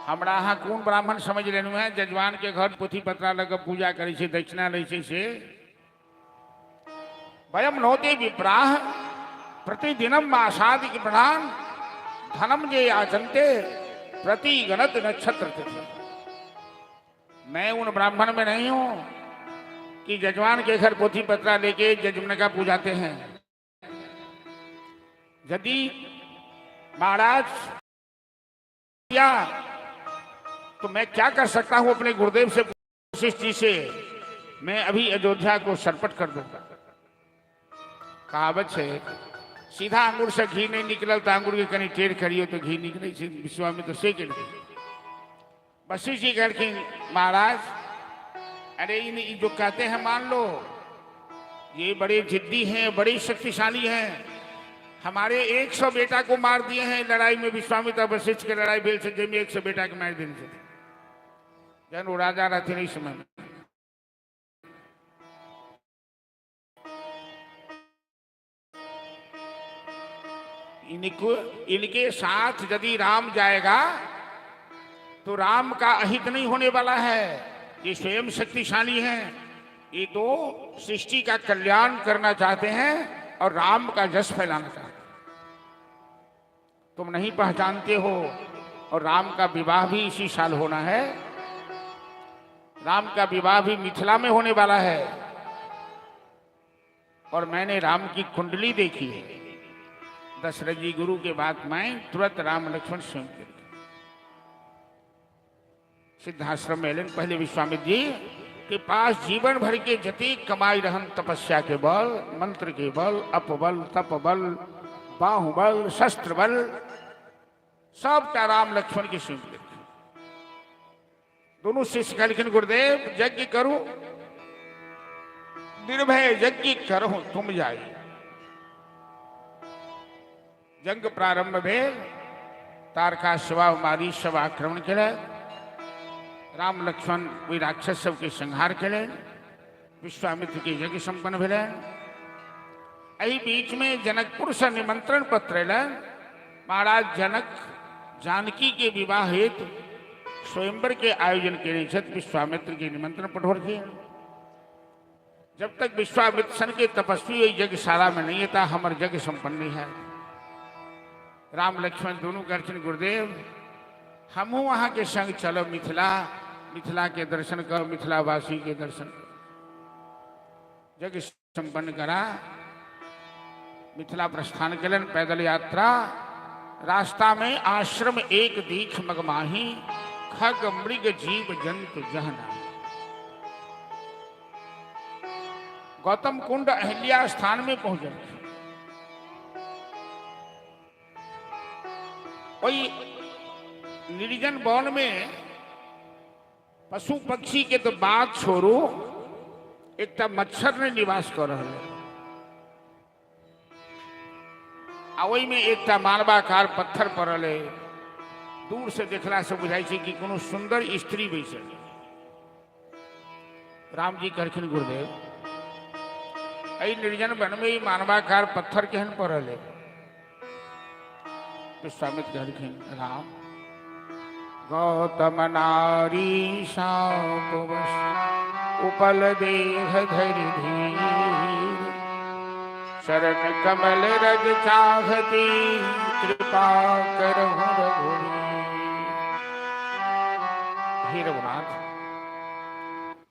हमरा यहाँ कौन ब्राह्मण समझ लेनु है जजवान के घर पोथी पत्रा लग पूजा करे छे दक्षिणा लै छे से वयम नोते विप्राह प्रतिदिनम मासादि प्रधान धनम जे याचन्ते प्रति गणत नक्षत्र तिथि। मैं उन ब्राह्मण में नहीं हूं कि जजवान के घर पोथी पत्रा लेके जजमनका पूजाते हैं। यदि महाराज या तो मैं क्या कर सकता हूं अपने गुरुदेव से वशिष्ठ जी से, मैं अभी अयोध्या को सरपट कर दूंगा। कहावत है सीधा अंगूर से घी नहीं निकलल तो अंगूर के कहीं टेढ़ करियो तो घी निकले। विश्वामित्र से कह वशिष्ठ जी कहलखिन महाराज अरे इन जो कहते हैं मान लो, ये बड़े जिद्दी हैं, बड़े शक्तिशाली हैं। हमारे 100 बेटा को मार दिए हैं लड़ाई में। विश्वामित्र वशिष्ठ के लड़ाई भेल से जमी 100 बेटा के मार देने से जन वो राजा रहते नहीं समय में। इनके साथ यदि राम जाएगा तो राम का अहित नहीं होने वाला है। ये स्वयं शक्तिशाली हैं, ये तो सृष्टि का कल्याण करना चाहते हैं और राम का यश फैलाना चाहते हैं। तुम नहीं पहचानते हो। और राम का विवाह भी इसी साल होना है। राम का विवाह भी मिथिला में होने वाला है। और मैंने राम की कुंडली देखी है। दशरथ जी गुरु के बाद मैं तुरंत राम लक्ष्मण स्वयं के सिद्धाश्रम में लेन पहले विश्वामित्र जी के पास जीवन भर के जति कमाई रहन तपस्या के बल, मंत्र के बल, अपबल, तप बल, बाहुबल, शस्त्र बल, सबका राम लक्ष्मण के स्वयं के दोनों शिष्य कहलखिन गुरुदेव यज्ञ करूं, निर्भय यज्ञ करो तुम जाई। जंग प्रारंभ भेल, तारका शवा मारी सब आक्रमण केले। राम लक्ष्मण वही राक्षस सब के संहार केले। विश्वामित्र के यज्ञ संपन्न भेले। एही बीच में जनकपुर से निमंत्रण पत्र एलन। महाराज जनक जानकी के विवाह हेतु स्वयंवर के आयोजन केने छथि। विश्वामित्र के निमंत्रण पठोर थे। जब तक विश्वामित्र सन के तपस्वी यज्ञशाला में नहीं था हमर यज्ञ संपन्न नहीं है। राम लक्ष्मण दोनों कहते गुरुदेव हम वहां के संग चलो मिथिला, मिथिला के दर्शन करो, मिथिला वासी के दर्शन करो। यज्ञ संपन्न करा, मिथिला प्रस्थान कलन पैदल यात्रा। रास्ता में आश्रम एक दीख मगमाही, खग मृग जीव जंतु जहना। गौतम कुंड अहिल्या स्थान में पहुंचे। वही निर्जन वन में पशु पक्षी के तो बात छोड़ो, एक मच्छर ने निवास कर रहे। वही में एक मानवाकार पत्थर पड़ल है। दूर से देखला से बुझाई कि कोनो सुंदर स्त्री बैसल। राम जी कहलखिन गुरुदेव एहि निर्जन वन में मानवाकार पत्थर केहन पड़ल है। विश्वामित्र कहलखिन राम गौतम नारी शापवश उपल देह धरि धीर, शरण कमल रज चाहती कृपा करहु रघुवीर। हे रघुनाथ,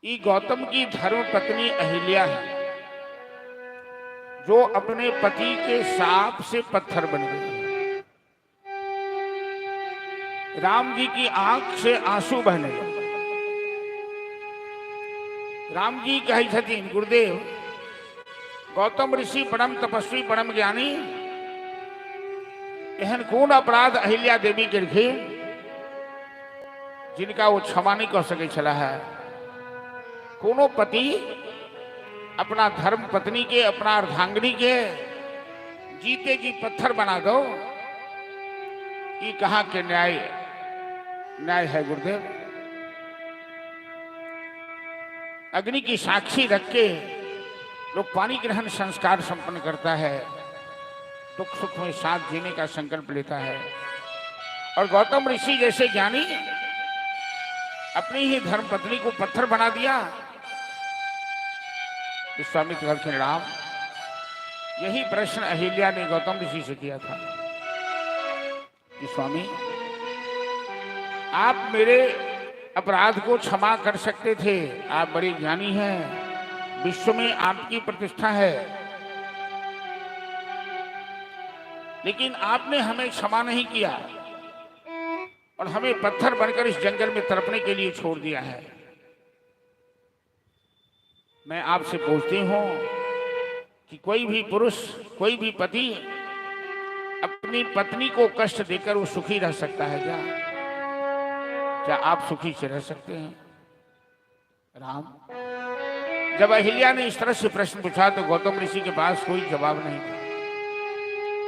ये गौतम की धर्म पत्नी अहिल्या है जो अपने पति के साप से पत्थर बन गई। राम जी की आंख से आंसू बहने लगे। राम जी कहे छथिन गुरुदेव गौतम ऋषि परम तपस्वी परम ज्ञानी, एहन कौन अपराध अहिल्या देवी के जिनका वो क्षमा नहीं कर सके छला है। कोनो पति अपना धर्म पत्नी के, अपना अर्धांगिनी के जीते जी पत्थर बना दो, ये कहाँ के न्याय है गुरुदेव। अग्नि की साक्षी रख के लोग पानी ग्रहण संस्कार संपन्न करता है, दुख सुख में साथ जीने का संकल्प लेता है। और गौतम ऋषि जैसे ज्ञानी अपनी ही धर्म पत्नी को पत्थर बना दिया। विश्वामित्र कहते राम, यही प्रश्न अहिल्या ने गौतम ऋषि से किया था कि स्वामी, आप मेरे अपराध को क्षमा कर सकते थे, आप बड़े ज्ञानी हैं, विश्व में आपकी प्रतिष्ठा है, लेकिन आपने हमें क्षमा नहीं किया और हमें पत्थर बनकर इस जंगल में तड़पने के लिए छोड़ दिया है। मैं आपसे पूछती हूं कि कोई भी पुरुष, कोई भी पति अपनी पत्नी को कष्ट देकर वो सुखी रह सकता है क्या? क्या आप सुखी से रह सकते हैं? राम, जब अहिल्या ने इस तरह से प्रश्न पूछा तो गौतम ऋषि के पास कोई जवाब नहीं था।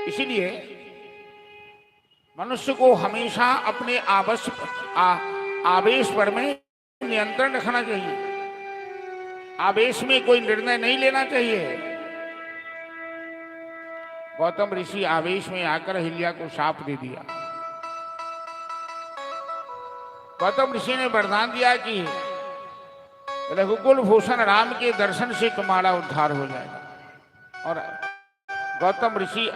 इसीलिए मनुष्य को हमेशा अपने आवेश पर में नियंत्रण रखना चाहिए। आवेश में कोई निर्णय नहीं लेना चाहिए। गौतम ऋषि आवेश में आकर अहिल्या को शाप दे दिया। गौतम ऋषि ने वरदान दिया कि रघुकुल भूषण राम के दर्शन से तुम्हारा उद्धार हो जाएगा। और गौतम ऋषि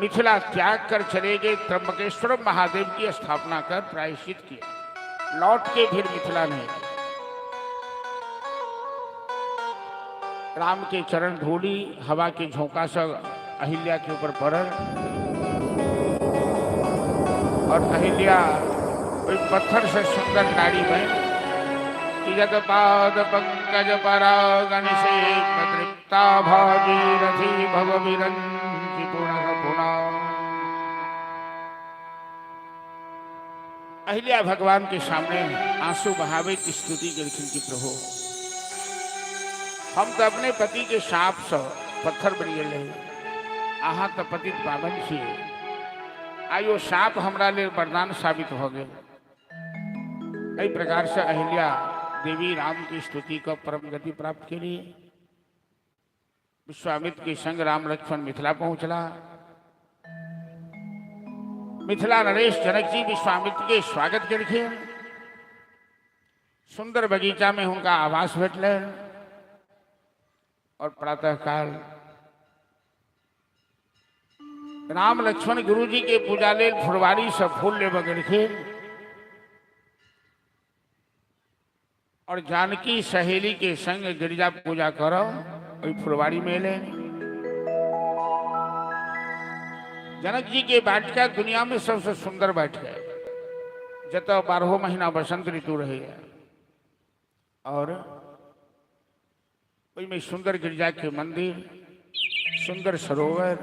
मिथिला त्याग कर चले गए, त्र्यंबकेश्वर महादेव की स्थापना कर प्रायश्चित किया, लौट के फिर मिथिला नहीं। राम के चरण धूली हवा के झोंका से अहिल्या के ऊपर पड़ल और अहिल्या कोई पत्थर से सुंदर नारी बनी। जग पाद पंकज परागन से तृप्ता भागीरथी भव विरंचि पुनः पुनः। अहिल्या भगवान के सामने आंसू बहावे की स्तुति करती कि प्रभु, हम तो अपने पति के शाप से पत्थर बन गए, आहा तो पतित पावन छे, आयो शाप हमरा लिए वरदान साबित हो गए। कई प्रकार से अहिल्या देवी राम की स्तुति को परम गति प्राप्त के लिए विश्वामित्र के संग राम लक्ष्मण मिथिला पहुंचला। मिथिला नरेश जनक जी विश्वामित्र के स्वागत करके सुंदर बगीचा में उनका आवास भेटले और प्रातः काल राम लक्ष्मण गुरु जी के पूजा ले फुलवारी से फूल ले बगड़ और जानकी सहेली के संग गिरिजा पूजा करो वही फुलवारी में ले। जनक जी के बाटिका दुनिया में सबसे सुंदर बाटिका है, जत 12 महीना बसंत ऋतु रहे और में सुंदर गिरिजा के मंदिर, सुंदर सरोवर,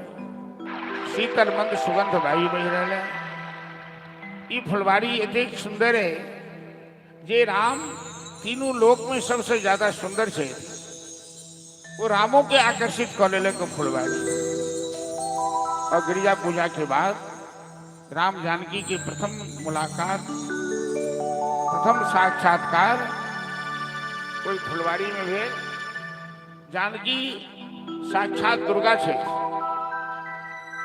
शीतल मंद सुगंध वायु बह रहा। ये फुलवारी इतनी सुंदर है जे राम तीनों लोक में सबसे ज्यादा सुंदर है, वो रामों के आकर्षित कर ले को फुलवारी। और गिरिजा पूजा के बाद राम जानकी की प्रथम मुलाकात, प्रथम साक्षात्कार कोई फुलवारी में हुए। जानकी साक्षात दुर्गा छे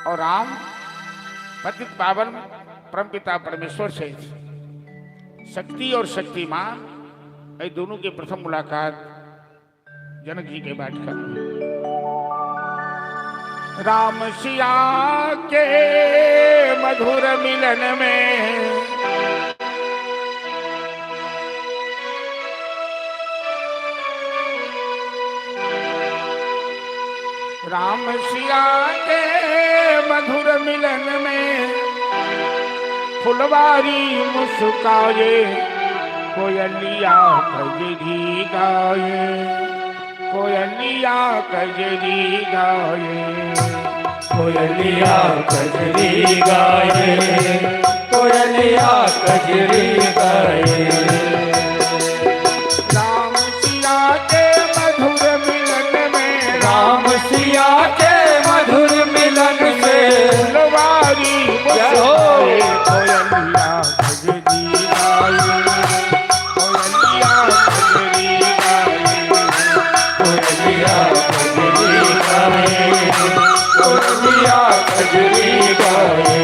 और राम पतित पावन परमपिता परमेश्वर छे। शक्ति और शक्तिमान ये दोनों की प्रथम मुलाकात जनक जी के बाटिका में। राम सिया के मधुर मिलन में राम सिया के मधुर मिलन में फुलवारी मुस्काए, कोयलिया कजरी गाये, कोयलिया कजरी गाये, कोयलिया कजरी गाये, कोयलिया कजरी गाये। राम सिया के मधुर मिलन में, राम सिया के मधुर मिलन से फुलवारी मुस्काए, कोयलिया कजरी गाये, कोयलिया कजरी गाये, कोयलिया कजरी गाये, कोयलिया कजरी गाये।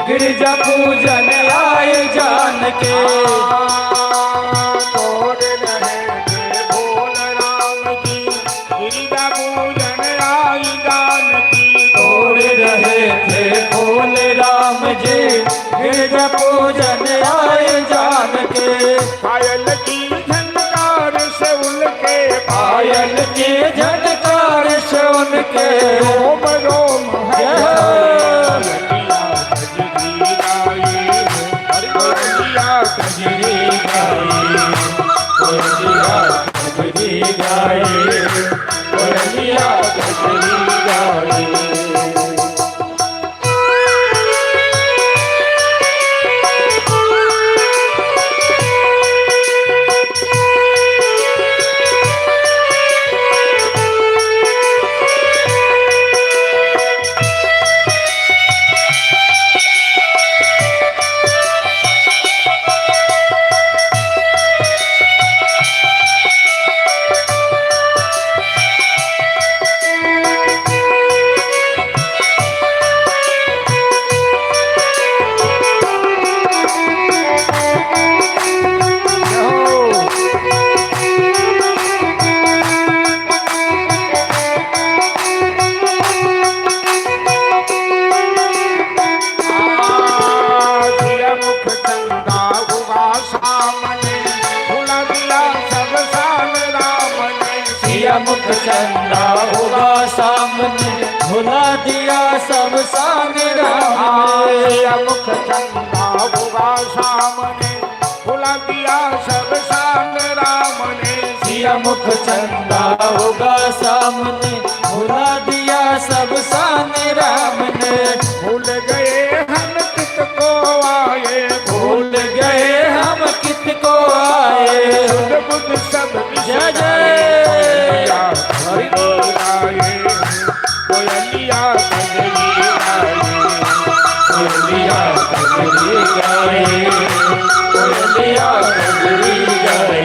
गिरजा पूजन आए जान के। तोड़ रहे थे भोल राम जी गिरिजा पूजन आई जानकी। तोड़ रहे थे भोले राम जी गिरजा पूजन आए जान के। पायल की झनकार से उनके पायल के झनकार से उनके रोम रोम मुख चंदा होगा सामने भुला दिया सब सामने राम। मुख चंदा होगा सामने भुला दिया सब सामने राम ने। सिया मुख चंदा होगा सामने भुला दिया सब सामने राम ने। भूल गए हम कित को आए भूल गए हम कित को आए। सुध बुध सब जय जय कोयलिया कजरी गाए कोयलिया कजरी गाए कोयलिया कजरी गाए।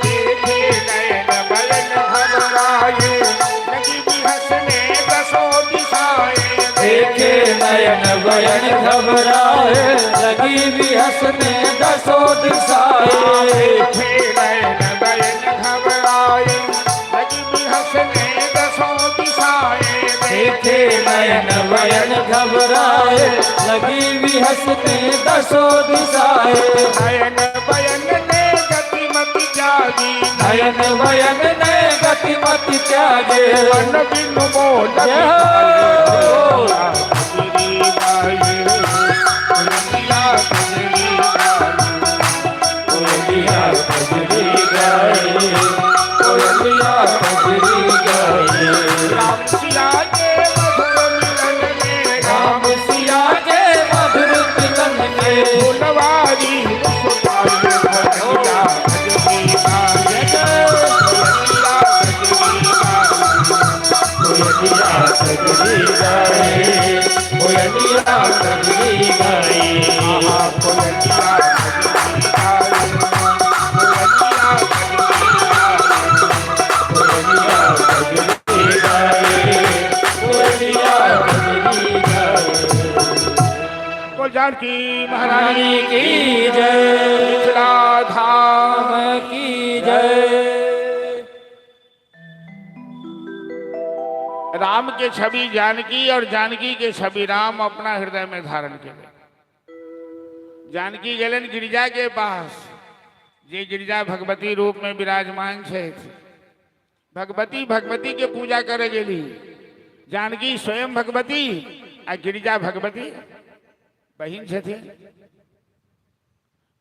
देखे नयन बयन घबराए लगी भी हंसने दसों दिशाएं। देखे नयन बयन घबराए लगी भी हंसने दसों दिशाएं। देखे नयन बयन घबराए लगी भी हंसने दसों दिशाएं। देखे नयन बयन घबराए लगी भी हंसने दसों दिशाएं। नयन बयन ने गतिमति जागी नयन बयन ने गतिमति त्यागे। मन बिनु मोल कोयलिया कजरी गाए कोयलिया कजरी गाए। राम सिया के मधुर मिलन में राम सिया के मधुर मिलन में फुलवारी मुस्काए भैया भजनी कोयलिया कजरी गाए कोयलिया कजरी गाए। जानकी महारानी की जय मिथिला धाम की जय। राम के छवि जानकी और जानकी के छवि राम अपना हृदय में धारण केले। जानकी गेलन गिरिजा के पास जे गिरिजा भगवती रूप में विराजमान छे। भगवती भगवती के पूजा करे गेली। जानकी स्वयं भगवती आ गिरिजा भगवती बहिन छथिन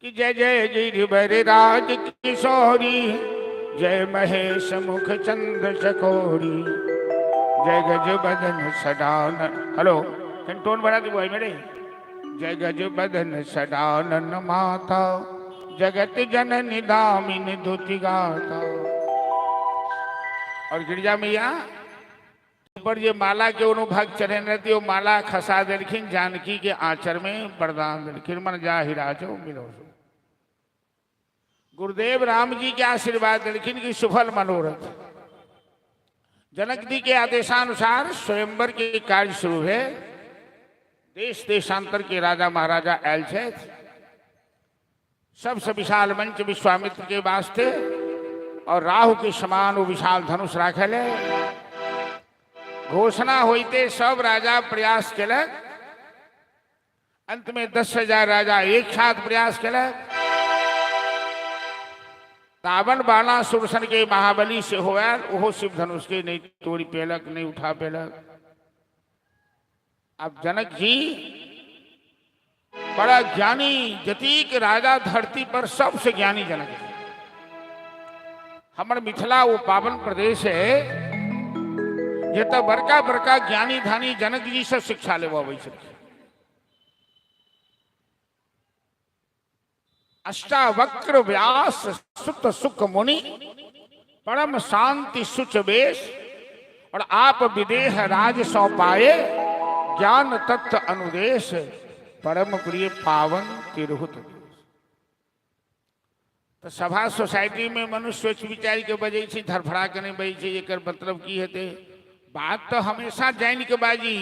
कि जय जय गिरिवर राज किशोरी जय महेश मुख चंद्र चकोरी जय गज बदन सदानन। हेलो टोन बढ़ा दी भाई मेरे। जय गज बदन सदानन माता जगत जननी दामिनी दुति गाता। और गिरिजा मैया पर ये माला के अनुभाग चढ़े रहती वो माला खसा देलखिन जानकी के आंचर में वरदान देलखिन मन जा हिराजो मिलो। गुरुदेव राम जी के आशीर्वाद देलखिन की सुफल मनोरथ। जनक जी के आदेशानुसार स्वयंवर के कार्य शुरू है। देश देशांतर के राजा महाराजा आयल छथि। सबसे विशाल मंच विश्वामित्र के वास्ते और राहु के समान वो विशाल धनुष राखल है। घोषणा होते सब राजा प्रयास केलक। अंत में 10,000 राजा एक साथ प्रयास केलक। रावण बाणासुर सन के महाबली से होया ओहो शिव धनुष के नहीं तोड़ी पेलक, नहीं उठा पेलक। अब जनक जी बड़ा ज्ञानी जतीक राजा धरती पर सबसे ज्ञानी जनक जी। हमर मिथिला वो पावन प्रदेश है जे तो बड़का बड़का ज्ञानी धानी जनक जी से शिक्षा लेवा अबै छथिन। अष्टावक्र व्यास सुत सुख मुनि परम शांति सुच वेश और आप विदेह राज सौ पाए ज्ञान तत्व अनुदेश परम प्रिय पावन तिरहुत। तो सभा सोसाइटी में मनुष्य सोच विचार के बजे छी धरफड़ा के नहीं बजे छी। एकर मतलब की हेते बात तो हमेशा जान के बाजी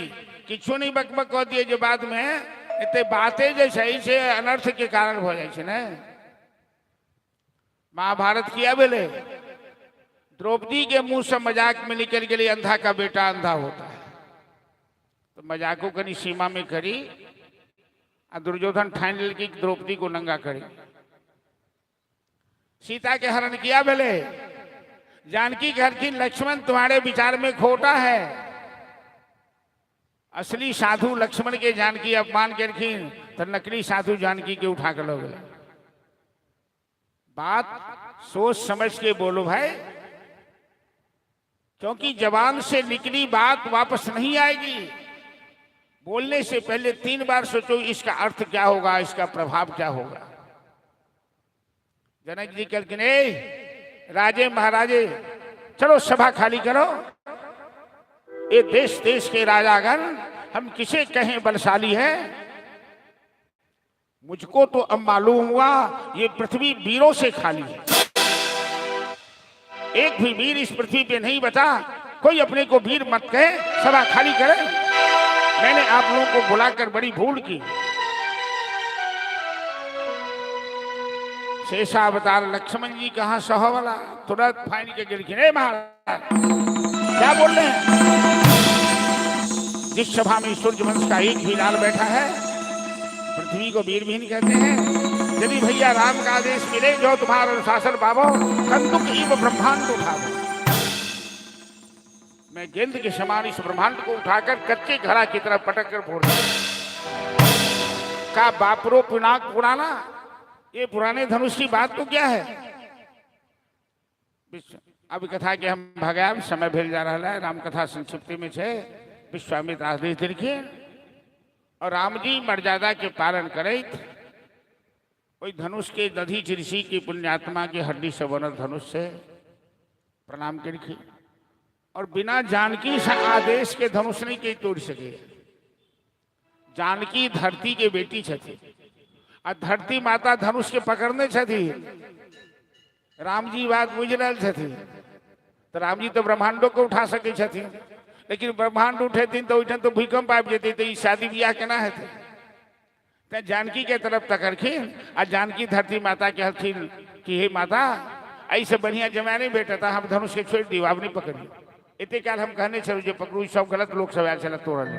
किछो नहीं बकबक कह दिए जो बाद में एते बातें जे छै से अनर्थ के कारण हो जाए छै ने। महाभारत किया बेले द्रौपदी के मुंह से मजाक में निकल गई अंधा का बेटा अंधा होता है। तो मजाको कनी सीमा में करी। दुर्योधन ठान लेल की द्रौपदी को नंगा करे। सीता के हरण किया बेले जानकी कहलखिन लक्ष्मण तुम्हारे विचार में खोटा है। असली साधु लक्ष्मण के जानकी अपमान करखिन तो नकली साधु जानकी के उठा कर लो गए। बात सोच समझ के बोलो भाई, क्योंकि जबान से निकली बात वापस नहीं आएगी। बोलने से पहले 3 बार सोचो इसका अर्थ क्या होगा, इसका प्रभाव क्या होगा। जनक जी कहलखिन राजे महाराजे चलो सभा खाली करो। ये देश देश के राजागण हम किसे कहें बलशाली है। मुझको तो अब मालूम हुआ ये पृथ्वी वीरों से खाली है। एक भी वीर इस पृथ्वी पे नहीं बचा। कोई अपने को वीर मत कहे, सभा खाली करे। मैंने आप लोगों को बुलाकर बड़ी भूल की। शेषावतार लक्ष्मण जी कहाँ सह वाला तुरंत फाइन के गिर महाराज क्या बोल रहे हैं। जिस सभा में सूर्यवंश का एक भी लाल बैठा है पृथ्वी को वीर भी नहीं कहते हैं। यदि भैया राम का आदेश मिले जो तुम्हारा अनुशासन पावो कंदुक इव ब्रह्मांड उठाओ। मैं गेंद के समान इस ब्रह्मांड को उठाकर कच्चे घड़ा की तरफ पटक कर फोड़ का बापरो पिनाक पुराना। ये पुराने धनुष की बात तो क्या है। अब कथा के हम भगाब समय भेल जा रहा है। राम कथा संक्षिप्ति में छे विश्वामित्र आदेश दिलखिन और राम जी मर्यादा के पालन करैत ओई धनुष के दधीच ऋषि की पुण्यात्मा के हड्डी से बनल धनुष से प्रणाम करखिन और बिना जानकी से आदेश के धनुष नहीं के तोड़ सके। जानकी धरती के बेटी छथि और धरती माता धनुष के पकड़ने छथि। राम जी बात बुझ रहे छथि तो राम जी तो ब्रह्मांडों को उठा सके छथि। लेकिन ब्रह्मांड उठेथिन तो उठन तो भूकंप आबि जेतै तो ई शादी ब्याह केना हेतै। तो जानकी के तरफ तकरखिन आ जानकी धरती माता के हथिन कि हे माता ऐसे बढ़िया जमा नहीं बेटा हम धनुष के छोड़ दी अब नहीं पकड़ी। इतने काल हम कहने चलो जो पकड़ू सब गलत लोग सब आयल चला तोड़ ले।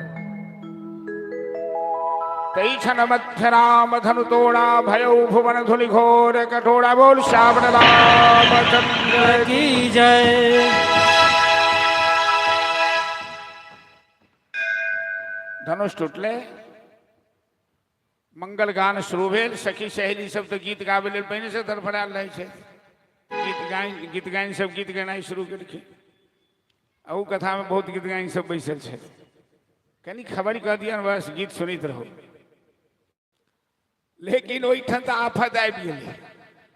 तई क्षण मध्य राम धनु तोड़ा भयो भुवन धुलि घोर कठोरा। बोल श्याम रामचंद्र की जय। धनुष टूटले मंगल गान शुरू भेल। सखी सहेली सब तो गीत गावे लेल पहिने से धड़फड़ाल रहे छे। गीत गायन सब गीत गेनाइ शुरू केलखिन। अहू कथा में बहुत गीत गायन सब बैसल छे। कनी खबर कह दिया बस गीत सुनित रहो। लेकिन ओहिठाम तो आफत आबि गेलै।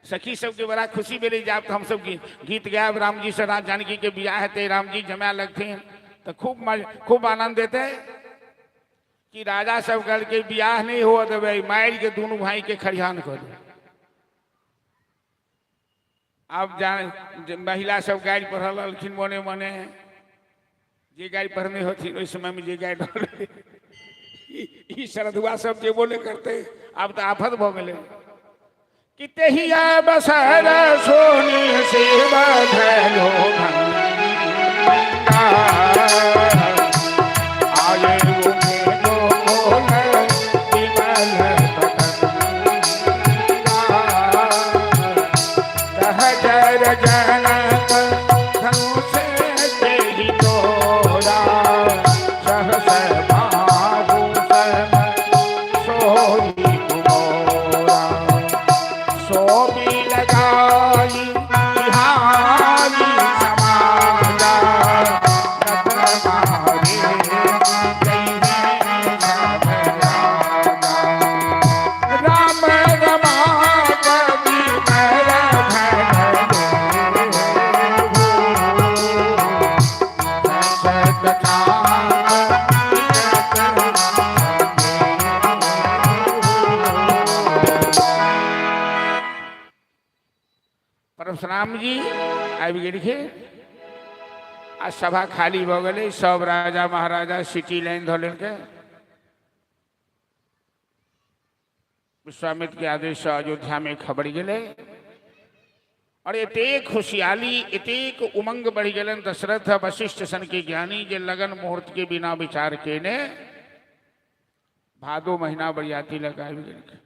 सखी सबके बड़ा खुशी भेलै जे आब तो हम सब गीत गायब राम जी से राज जानकी के बियाह हेतै राम जी जमाए लगथिन तो खूब आनंद देते। कि राजा सब कल के बियाह नहीं हो देवे मार के दोनों भाई के खरिहान कर दे। अब जान महिला सब गाड़ी पढ़ल मने मने जे गाड़ी पढ़ने होती उस समय में जे गाड़ी ई सरधुआ सब जे बोले करते अब तो आफत भ गेले कि तेहिया बसर सोनी से बधलो भंगा आये उमे जो बोल विमल पतंगा सहजर जनक धनुष तेहि तोरा सहस बाहुसन सोई तुमोरा सोबी लगाई बिहारी समाजा रत्न मारे राम रमापति कर परशुराम जी आबि गेलखिन आ सभा खाली भ गेलै सब राजा महाराजा सिटी लाइन धऽ लेलकै विश्वामित्र के आदेश से अयोध्या में खबर गेलै और एतेक खुशहाली एतेक उमंग बढ़ि गेलनि दशरथ वशिष्ठ सन के ज्ञानी जे लगन मुहूर्त के बिना विचार केने भादो महीना बरियाती लगा आबि गेलखिन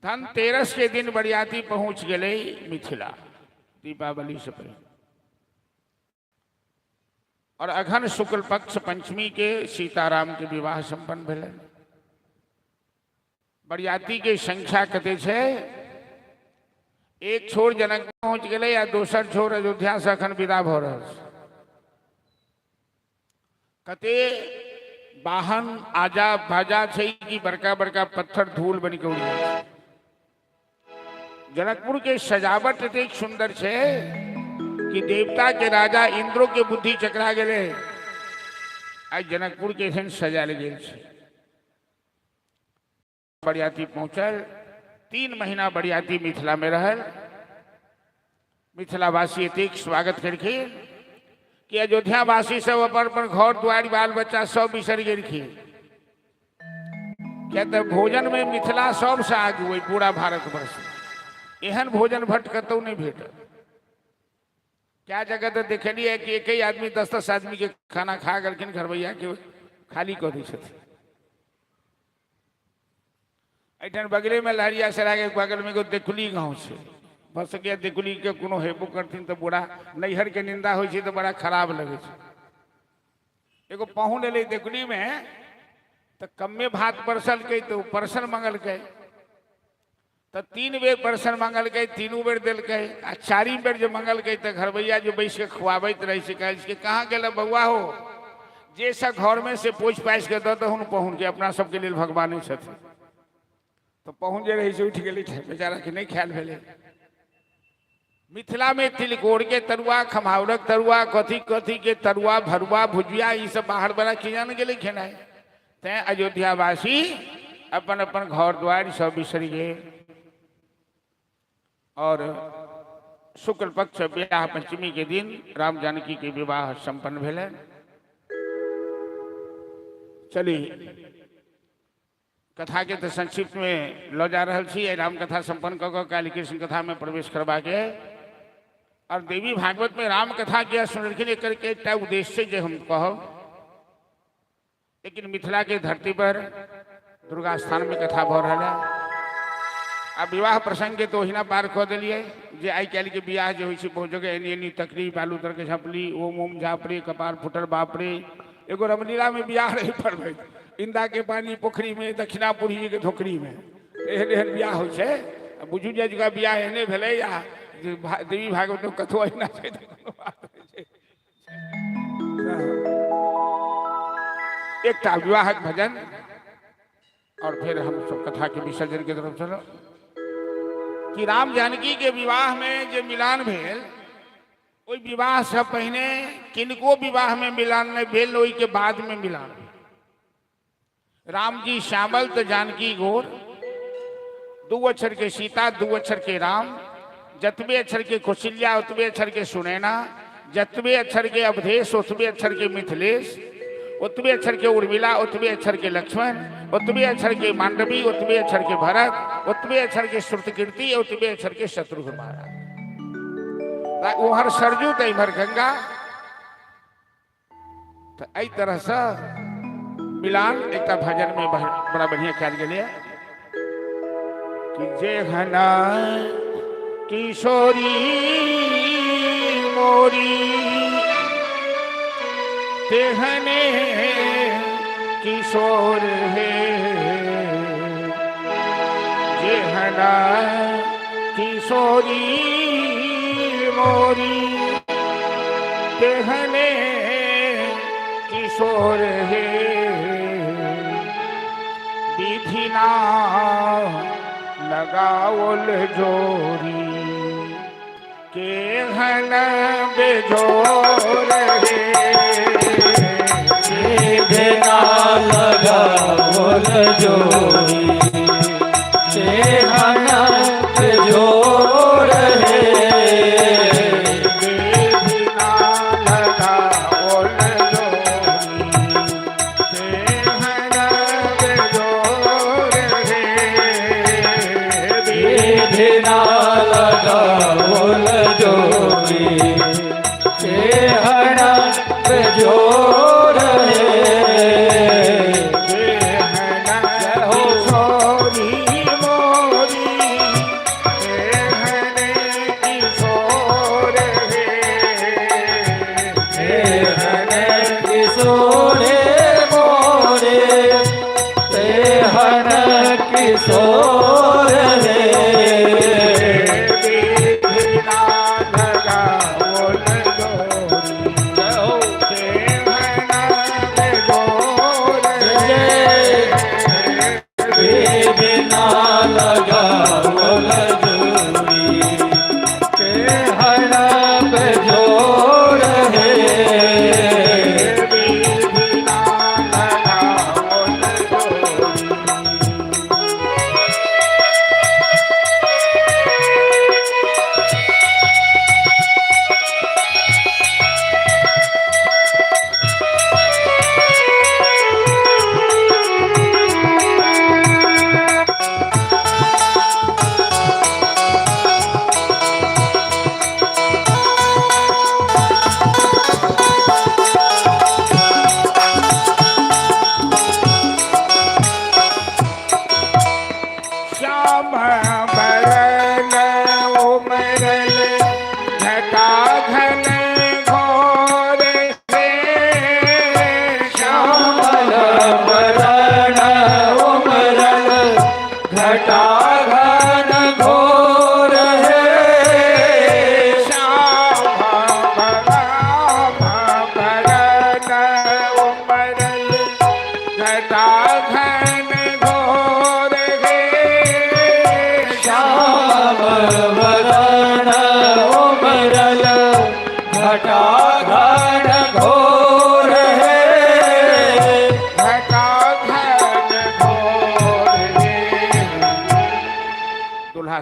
धनतेरस के दिन बरियाती पहुंच गए मिथिला दीपावली से पहले और अघन शुक्ल पक्ष पंचमी के सीताराम के विवाह संपन्न भेल बरियाती के संख्या कते छे एक छोर जनक पहुंच गए या दोसर छोर अयोध्या से अखन विदा भ रहल कते वाहन आजा बाजा छे कि बड़का बड़का पत्थर धूल बन के उड़ी जनकपुर के सजावट एतेक सुंदर छे कि देवता के राजा इंद्रो के बुद्धि चकरा गेले आज जनकपुर के एहन सजायल गेल छे बरियाती पहुंचल 3 महीना बरियाती मिथिला में रहल मिथिलावासी एतेक स्वागत करखिन कि अयोध्या वासी सब अपन अपन घर द्वार बाल बच्चा सब बिसर गेलखिन क्या तो भोजन में मिथिला सबसे आगू है पूरा भारतवर्ष एहन भोजन भट्ट कतौ नहीं भेटल क्या जगह तो देखलिए कि एक ही आदमी 10-10 आदमी के खाना खा गलखिन घरवैया के खाली कऽ दै छथिन एठन बगले में लहरियासराय के बगल में एगो देकुली गाँव से भऽ सके देकुली के कोनो हेबो करथिन तो बड़ा नैहर के निंदा होइ छै तो बड़ा खराब लगे छै एगो पाहुन एलै देकुली में तो कम्मे भात परसल के तो परसल मंगल के तो 3 बेर परसल मंगल के 3 बेर दिल के आ 4 बेर जो मंगल के तो घरवैया जो बैस के खुआबैत रहे से कहे कि कहाँ गेल बउआ हो जे सब घर में से पोछ पाइस के दऽ दहुन पाहुन के अपना सबके लेल भगवाने छथिन तो पाहुन जे रही से उठ गेली बेचारा के नहीं ख्याल भेले मिथिला में तिलकोर के तरुआ खमहाउरक तरुआ कथी कथी के तरुआ भरुआ भुजिया ये सब बाहर बड़ा खिजान गेले खेनाई तैं अयोध्या वासी अपन अपन घर द्वार सब बिसरि गए और शुक्ल पक्ष विवाह पंचमी के दिन राम जानकी के विवाह संपन्न भेलै चली कथा के तो संक्षिप्त में लऽ जा रहल छी राम कथा संपन्न कऽ कऽ काल्हि कृष्ण कथा में प्रवेश करबाक है और देवी भागवत में राम कथा किया सुनलखिन एकर के एकटा उद्देश्य जे हम कहब लेकिन मिथिला के धरती पर दुर्गा स्थान में कथा भऽ रहल है आ विवाह प्रसंग के तो ओहिना पार कऽ देलिए जे आई काल्हि के बियाह जे होइ छै बहुत जगह एनी एनी तकरी बालू तर के झपली ओम ओम झापरे कपार फुटल बापरे एगो रामलीला में बियाह रही पड़बै इंदा के पानी पोखरी में दक्षिणापुरी जी के धोकरी में एहन एहन बियाह होइ छै बुझू जे जगह बियाह एहने भेलै या देवी भागवत में कथो अहिना छै एकटा विवाहक भजन और फिर हम सब कथा के विसर्जन के तरफ चलो कि राम जानकी के विवाह में जो मिलान भेल ओई विवाह से पहले किनको विवाह में मिलान नहीं भेल ओई के बाद में मिलान राम जी श्यामल तो जानकी गोर 2 अक्षर के सीता 2 अक्षर के राम जतबे अक्षर के कौशल्या उतबे अक्षर के सुनैना जतबे अक्षर के अवधेश उतबे अक्षर के मिथिलेश उत्तमी अक्षर के उर्मिला, उत्तमी अक्षर के लक्ष्मण, उत्तमी अक्षर के मांडवी, उत्तमी अक्षर के भरत, उत्तमी अक्षर के श्रुतकीर्ति, उत्तमी अक्षर के शत्रुघ्न महाराज। उहर सरजू तो इधर गंगा, तो आई तरह से मिलान एक भजन में बड़ा बढ़िया ख्याल के लिए कि जे हना किशोरी मोरी तेहने किशोर है, जे हना किशोरी मोरी तेहने किशोर है, विधि ना लगाओल जोरी के हन बेजोर है, विधि ना लगाओल जोरी के हन बेजोर है,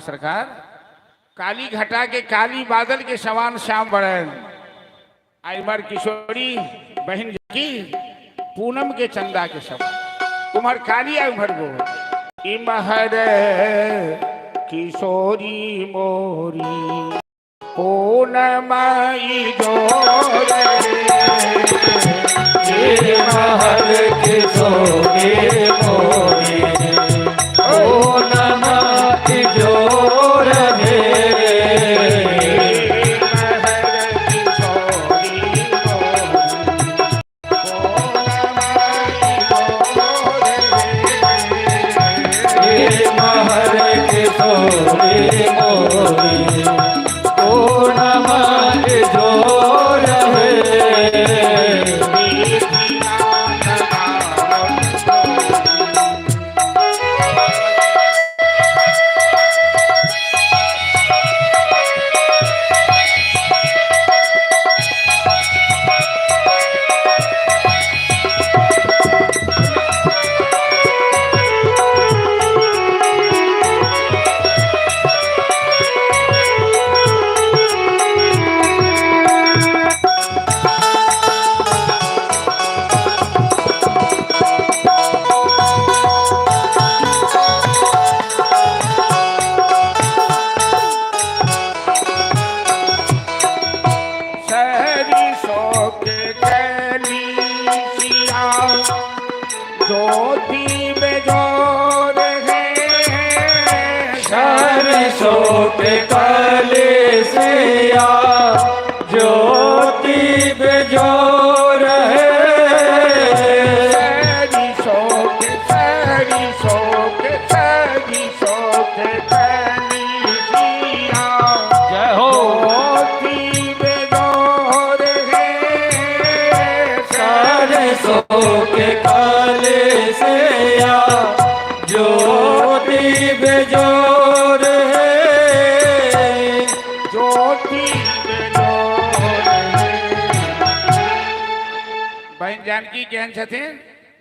सरकार काली घटा के काली बादल के समान श्याम बरन आईमर किशोरी बहन की पूनम के चंदा के समान उमर काली उमर गो इमहर किशोरी मोरी पूनम इमहर किशोरी मोरी पूनम जोर है, महर किशोरी मोरी पूनम जोर है, ज्योति बेजोर है सरसों के कले से या ज्योति बेजोर है जय हो सरसों के कले से या ज्योति बेजोर है ज्योति बेजोर है। बहन जानकी केहन छथिन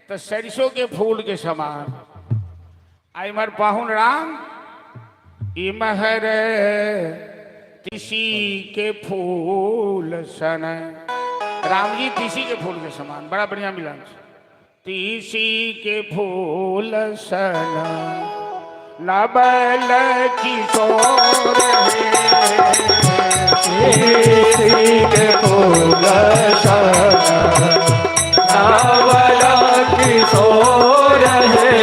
तो सरसों के फूल के समान आइमर पाहुन राम इमहर तिसी के फूल सन राम जी तीसी के फूल के समान बड़ा बढ़िया मिलन तीसी के फूल सन नबल किशोर तीसी के फूल सन नवल किशोर है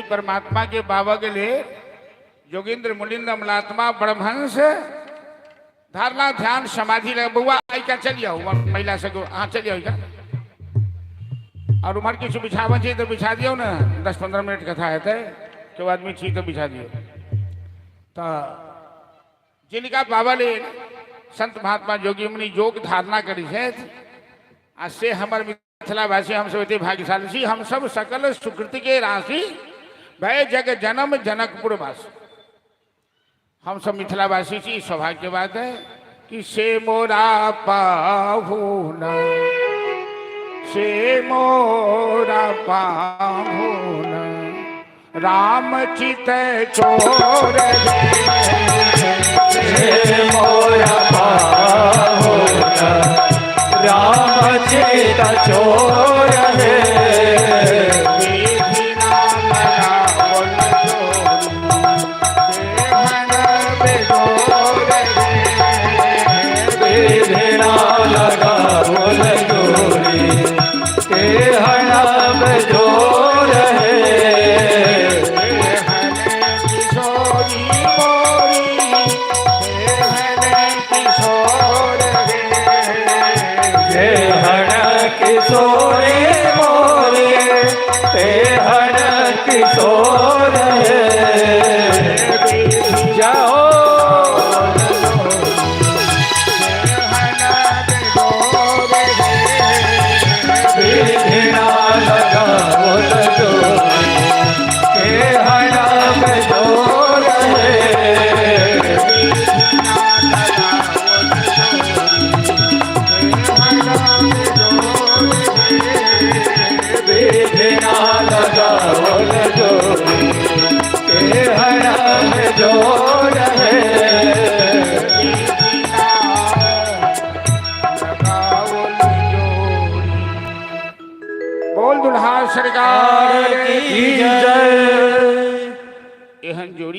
परमात्मा के बाबा के लिए योगेंद्र मुनिंद अमलात्मा ब्रह्मंस धारणा ध्यान समाधि लगे बउआ आई का चल जाओ महिला से हाँ चल जाओ का और उमर किसी बिछावन चाहिए तो बिछा दियो ना 10-15 मिनट कथा है तो आदमी छी तो बिछा दियो तो जिनका बाबा ले संत महात्मा जोगी मुनि योग धारणा करी है आज से हमारे मिथिलावासी हम सब इतने भाग्यशाली छी हम सब सकल सुकृति के राशि भय जग जन्म जनकपुर वासी हम सब मिथिलावासी छी सौभाग्य की बात है कि से मोरा पाहुन से मोरा पाहुन राम चित चोर से मोरा पाहुन राम चित चोर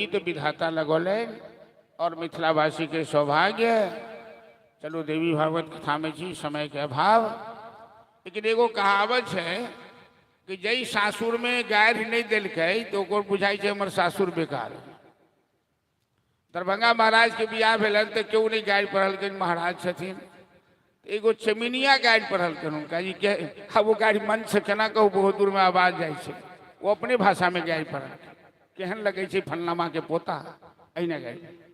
तो विधाता लगौले और मिथिलावासी के सौभाग्य। चलो देवी भागवत कथा में जी समय के अभाव, लेकिन एगो कहावत है कि जई सासुर में गायर नहीं दिलकै तो ओकर बुझाई है हमर सासुर बेकार है। दरभंगा महाराज के बियाह भेलन तो क्यों नहीं गायर पढ़ल महाराज छथिन, एगो चमिनिया गायर पढ़ल उनका जी के वो गाड़ी मन से केना कहू बहुत दूर में आवाज जाए छे, वो अपने भाषा में गायर पढ़ल केहन लगे छे फलनामा के पोता अहिना गायर।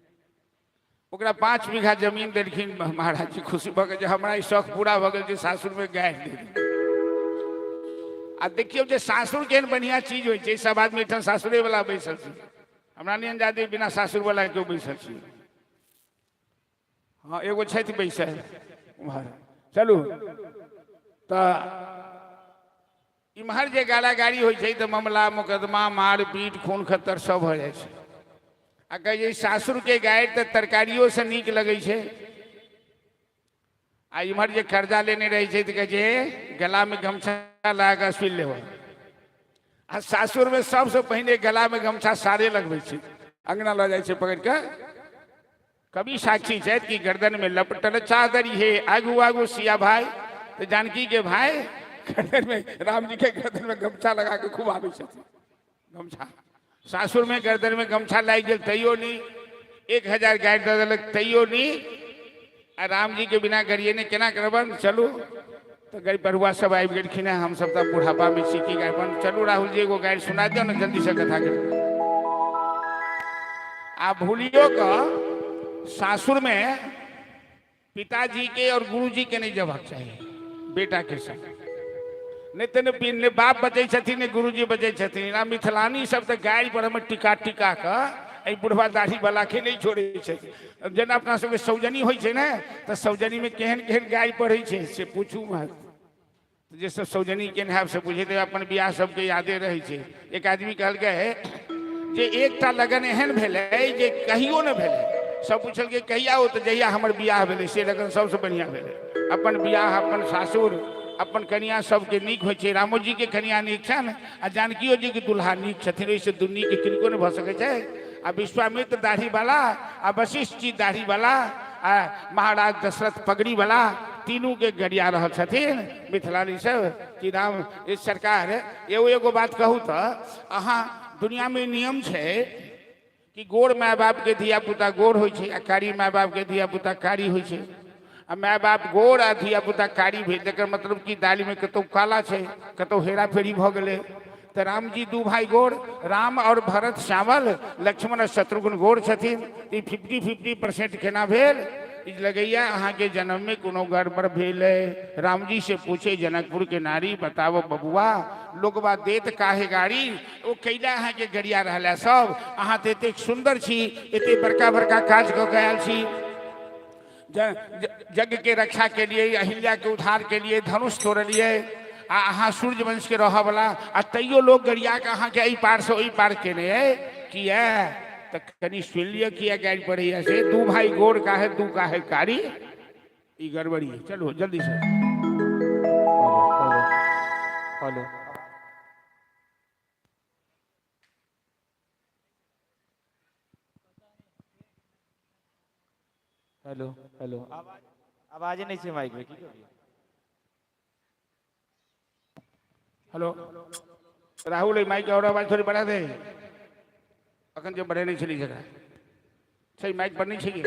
ओकरा 5 बीघा जमीन देलखिन महाराज जी, खुशी भऽ गेल हमारा शौक पूरा भऽ गेल सासुर में गायर दे दी। आ देखियो जे सासुर केहन बढ़िया चीज होइ छै, सब आदमी एठाम सासुरे वाला बैसल छी, हमरा नहीं अंदाजे बिना सासुर वाला क्यों बैसल छी। हाँ एगो छथि बैसल उम्हर। चलू तो इम्हर जे गाला गाड़ी होइ छै तो मामला मुकदमा मार पीट खून खत्तर सब हो जाइ छै। आ कहे सासुर के गाय तो तरकारियों से नीक लगे छे। आ इम्हर जे कर्जा लेने रहे छे तो कहे गला में गमछा लगा सुन ले। आ सासुर में सबसे पहले गला में गमछा सारे लगबे छे, अंगना ल जाय छे पकड़ के। कभी साक्षी छे कि गर्दन में लपटल चादर है आगू आगू सिया भाई, तो जानकी के भाई गर्दन में राम जी के गर्दन में गमछा लगा के खूब आवे छे। गमछा सासुर में गर्दन में गमछा लाग गल तैयो नहीं, 1000 गाय दे दिलक तैयो नहीं। आ राम जी के बिना गरिए ने केना करबन। चलू तो गाय पढ़ुआ सब आबि गेलखिन, हम सब तो बुढ़ापा में सीखी गाय बन। चलू राहुल जी एगो गाय सुना दियो ना जल्दी से कथा कर। आ भूलियो का सासुर में पिताजी के और गुरुजी के नहीं जबाक चाहिए बेटा के संग, नहीं तो ने बाप बचे छथिन ने गुरुजी बचे छथिन। आ मिथिलानी सब तो गाय पर हमें टिका टिका के बुढ़वा दाढ़ी वाला के नहीं छोड़े छे। जेना अपना सबके सौजनी होइ छे ना, तो सौजनी में केहन केहन गाय पढ़े छे से पूछू मत। जे सब सौजनी के नाम से पूछे तो अपन बियाह सबके यादे रहे छे। एक आदमी कहल गए जे एकटा लगन एहन भेले जे कहियो न भेले, सब पूछल के कहिया हो तो जहिया हमर बियाह भेले से लगन सबसे बढ़िया भेले। अपन बियाह अपन सासुर अपन कन्या सबके नीक होइ छे। रामो जी के कन्या नीक छन आ जानकियो जी के दुल्हा नीक छथिन, ओइसे दुन्नी के किनको न भ सकै छे। आ विश्वामित्र दाढ़ी वाला, आ वशिष्ठ जी दाढ़ी वाला, आ महाराज दशरथ पगड़ी वाला, तीनों के गरिया रहल छथिन मिथिलानी सब कि राम इस सरकार। एगो बात कहू तो अहाँ दुनिया में नियम छे कि गोर माय बाप के धिया पुता गोर होइ छे आ कारी माय बाप के धिया पुता कारी होइ छे। आ माय बाप गोर आ धिया पुता कारी भेल जेकर मतलब कि दाली में कतौ काला छे कतौ हेरा फेरी भ गेले। तो राम जी 2 भाई गोर, राम और भरत श्यामल, लक्ष्मण और शत्रुघ्न गोर छथिन। 50-50% केना भेल लगैया अहाँ के जन्म में कोनो गड़बड़ भेल है। राम जी से पूछे जनकपुर के नारी बताओ बबुआ लोगवा देत काहे गाड़ी, वो कैला अहाँ के गरिया रहला सब। अहाँ तो एते सुंदर छी, एते बड़का बड़का काज क गयल छी, जग के रक्षा के लिए अहिल्या के उद्धार के लिए धनुष तोड़लिए। आ अहाँ सूर्य वंश के रह वाला आ तैयो लोग गरिया के अहाँ के एहि पार से ओहि पार केने है किया। तो कनी सुन लिया किया गाड़ी पड़े से 2 भाई गोर का है 2 का है कारी, ये गड़बड़ी है। चलो जल्दी से हेलो हेलो हेलो आवाज नहीं छे माइक में की करिए। हेलो राहुल माइक और आवाज थोड़ी बढ़ा दे, अखन जो बढ़े नहीं चली जगह सही माइक पर नहीं चाहिए।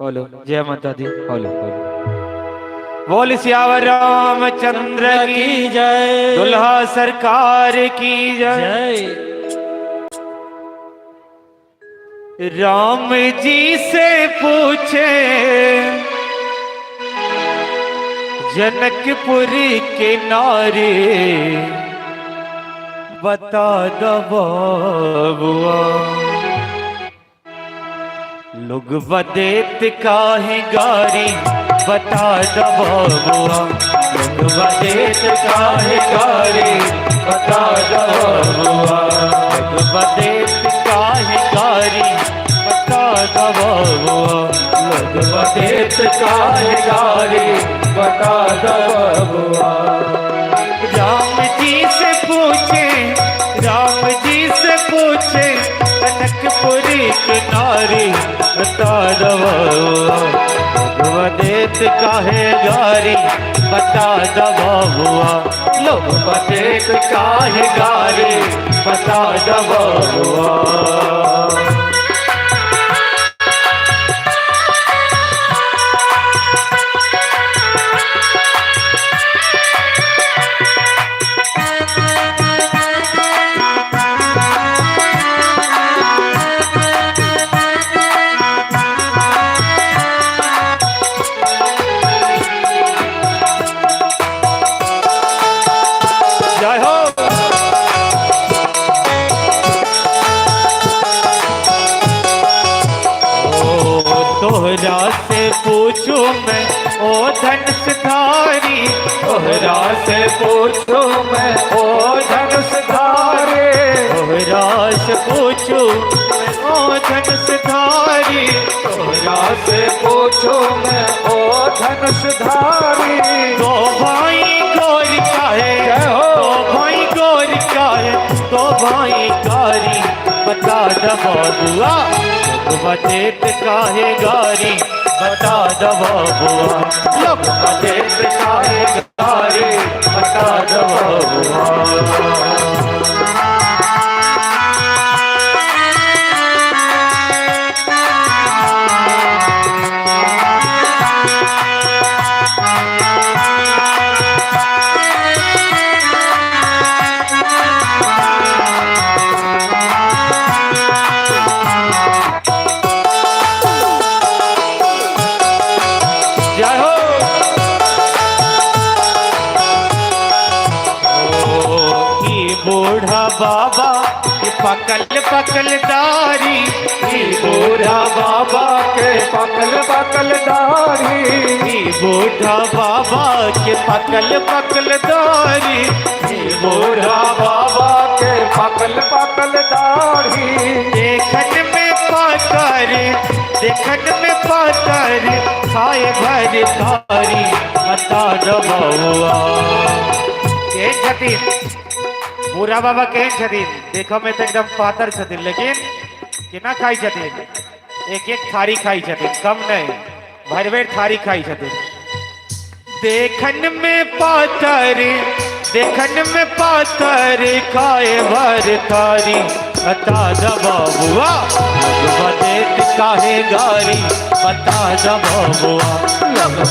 हेलो जय माता दी। हेलो हेलो बोल सियावर रामचंद्र की जय, दुल्हा सरकार की जय। राम जी से पूछे जनकपुर के नारे, बता दो बबुआ लोग बदेत काहे गारी, बता दो बबुआ लोग बदेत काहे गारी, बता दो बबुआ लोग बदेत काहे गारी, बता दो बबुआ लोग बदेत काहे गारी, बता दो बबुआ। राम जी से पूछे, राम जी बता दब बबुआ देत काहे गारी बता दब बबुआ लोग देत काहे गारी बता दब बबुआ तोहरा से पूछू मैं ओ धन सिधारी तोहरा से पूछू मैं ओ धन सिधारी तोहरा से पूछू मैं ओ धन सिधारी तोहरा से पूछू मैं ओ धन सिधारी तो भाई गोर काहे तो भाई गोर काहे तो भाई कारी बता द बबुआ बजेत काहे गारी बता द बबुआ लोग बजेत काहे गारी बता द बबुआ बूढ़ा बाबा के पकल दारी बूढ़ा बाबा के पकल दारी बूढ़ा बाबा के पकल दारी बूढ़ा बाबा के पकल दारी देखन में पातर खाए भर थारी बता दो बबुआ के छथिन बूढ़ा बाबा केहन छथिन देखो में तो एकदम पातर छथिन लेकिन केना खाई छथिन एक एक थारी खाई छथिन कम नहीं भर भर थारी खाई छथिन देखन में पातर खाए भर थारी बता द बबुआ बदेत काहे गारी बता द बबुआ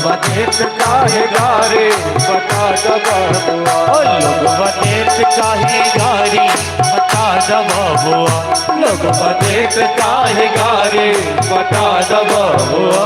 बदेत काहे गारी बता द बबुआ लोग बदेत काहे गारी बता द बबुआ लोग बदेत काहे गारी बता द बबुआ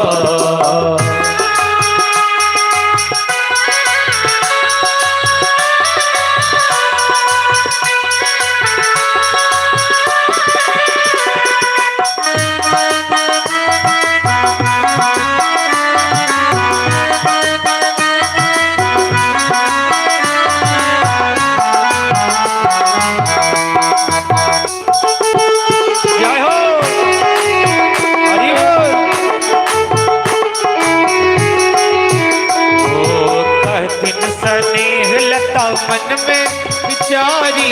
मन में बिचारी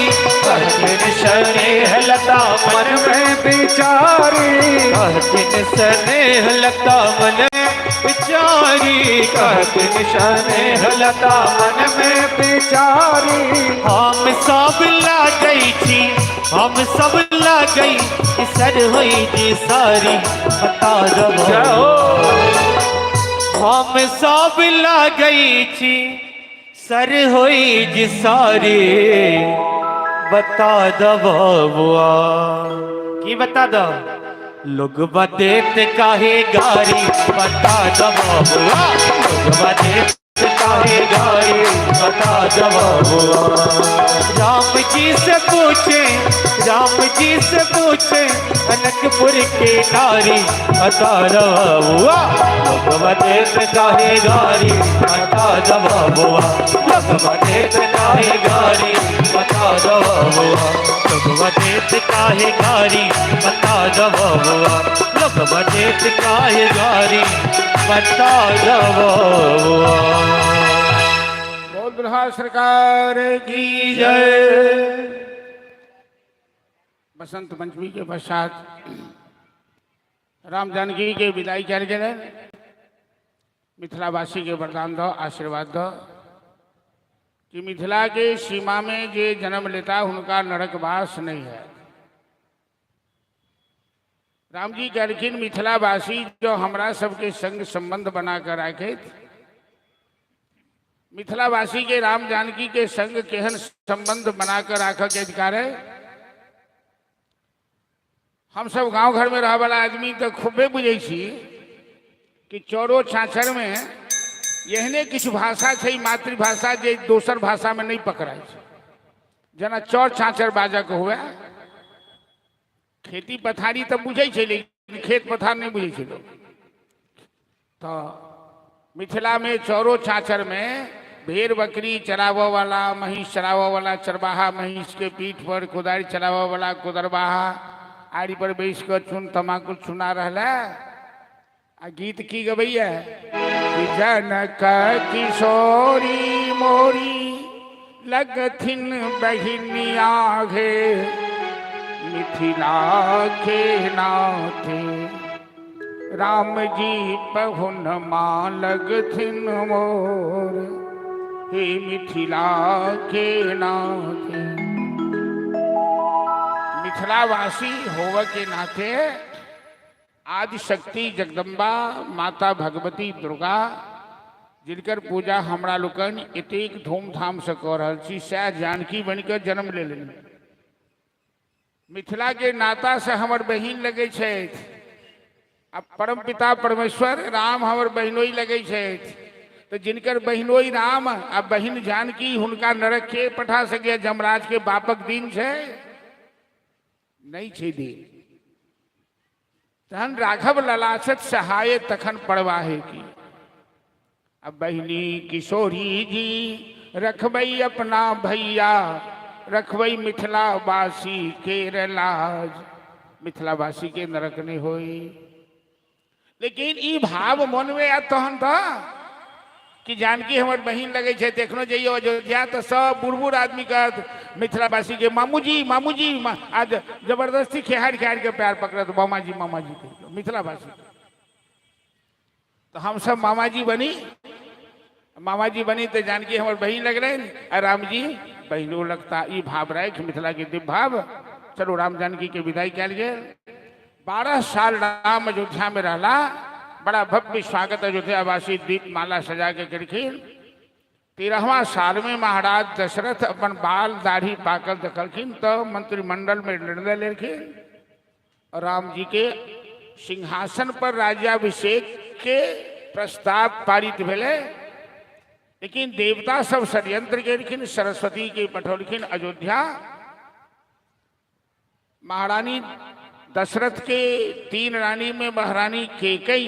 स्नेह लता मन में बिचारी स्नेह लता मन में बिचारी स्नेह लता मन में बिचारी हम सब लागई सर हुई जी सारी बता दो हम सब लागई छी सर होई जी सारी बता द बबुआ की बता दो लोग बदेत काहे गारी बता द बबुआ लोग बदेत काहे गारी बता द बबुआ राम जी से पूछे अनकपुर के नारी बता द बबुआ लोग बदेत काहे गारी बता द बबुआ लोग बदेत काहे गारी बता द बबुआ लोग बदेत काहे गारी बता द बबुआ लोग बदेत काहे गारी बता द बबुआ बोल दुल्हा सरकार की जय। बसंत पंचमी के पश्चात राम जानकी के विदाई कल गए। मिथिलावासी के वरदान दो, आशीर्वाद दो कि मिथिला के सीमा में जे जन्म लेता उनका नरकवास नहीं है। राम जी कहलखिन मिथिलावासी जो हमरा सबके संग संबंध बनाकर रखे, मिथिलावासी के राम जानकी के संग केहन संबंध बनाकर राख के अधिकार है। हम सब गांव घर में रह वाला आदमी तो खूबे बुझे कि चौरो छाछर में यहने किछु भाषा है मातृभाषा जे दोसर भाषा में नहीं पकड़ा है। जना चौर छाछर बाजक हुआ, खेती पथारी तो बुझे लेकिन खेत पथार नहीं बुझे लोग। तो मिथिला में चौरो छाछर में भेड़ बकरी चरावा वाला, महिष चरावा वाला चरवाहा, महिष के पीठ पर कुदारी चलावा वाला कुदरवाहा, आड़ी पर बैस कर चुन तमाकुल चुना रहला। आ गीत की गवैया कि जनक किशोरी मोरी लगथिन बहिनिया घे, मिथिला के नाथे राम जी पहुन माँ लगथिन मोर, हे मिथिला के नाथे। मिथिलावासी होवे के नाते आदि शक्ति जगदम्बा माता भगवती दुर्गा जिनकर पूजा हमरा लोकन एतेक धूमधाम से कर रहल छी, सह जानकी बनकर जन्म ले लेनी। मिथिला के नाता से हमर बहिन लगे छे। अब परम पिता परमेश्वर राम हमर बहिनोई लगे छे। तो जिनकर बहिनोई राम आ बहिन जानकी हुनका नरक के पठा सके। जमराज के बापक दिन छे नहीं छे दिन। तहन राघव ललासत सहाय तखन पड़वाहे की। अब बहिनी किशोरी जी रखबई अपना भैया, रखबई मिथिलावासी के लाज, मिथिलावासी के नरक नहीं होई। लेकिन ई भाव मन में आ तहन था कि जानकी हमर बहिन लगे छे। देखनो जाइए अयोध्या तो सब बुढ़ आदमी का मिथिलावासी के मामूजी मामूजी आज जबरदस्ती खेहाड़ खेहाड़ के पैर पकड़े तो मामाजी मामाजी के मिथिलावासी। तो हम सब मामाजी बनी तो जानकी हमर बहिन लग रहे और राम जी बहनों लगता। ई भाव रहे कि मिथिला के दिव्य भाव। चलो राम जानकी के विदाई कल गए। 12 साल राम अयोध्या में रहला। बड़ा भव्य स्वागत अयोध्यावासी दीप माला सजा के करखिन। 13वां साल में महाराज दशरथ अपन बाल दाढ़ी पाकल देखलखिन तो मंत्रिमंडल में निर्णय लेलखिन और राम जी के सिंहासन पर राज्याभिषेक के प्रस्ताव पारित भेले। लेकिन देवता सब षड्यंत्र केलखिन, सरस्वती के पठौलखिन अयोध्या। महारानी दशरथ के 3 रानी में महारानी केकई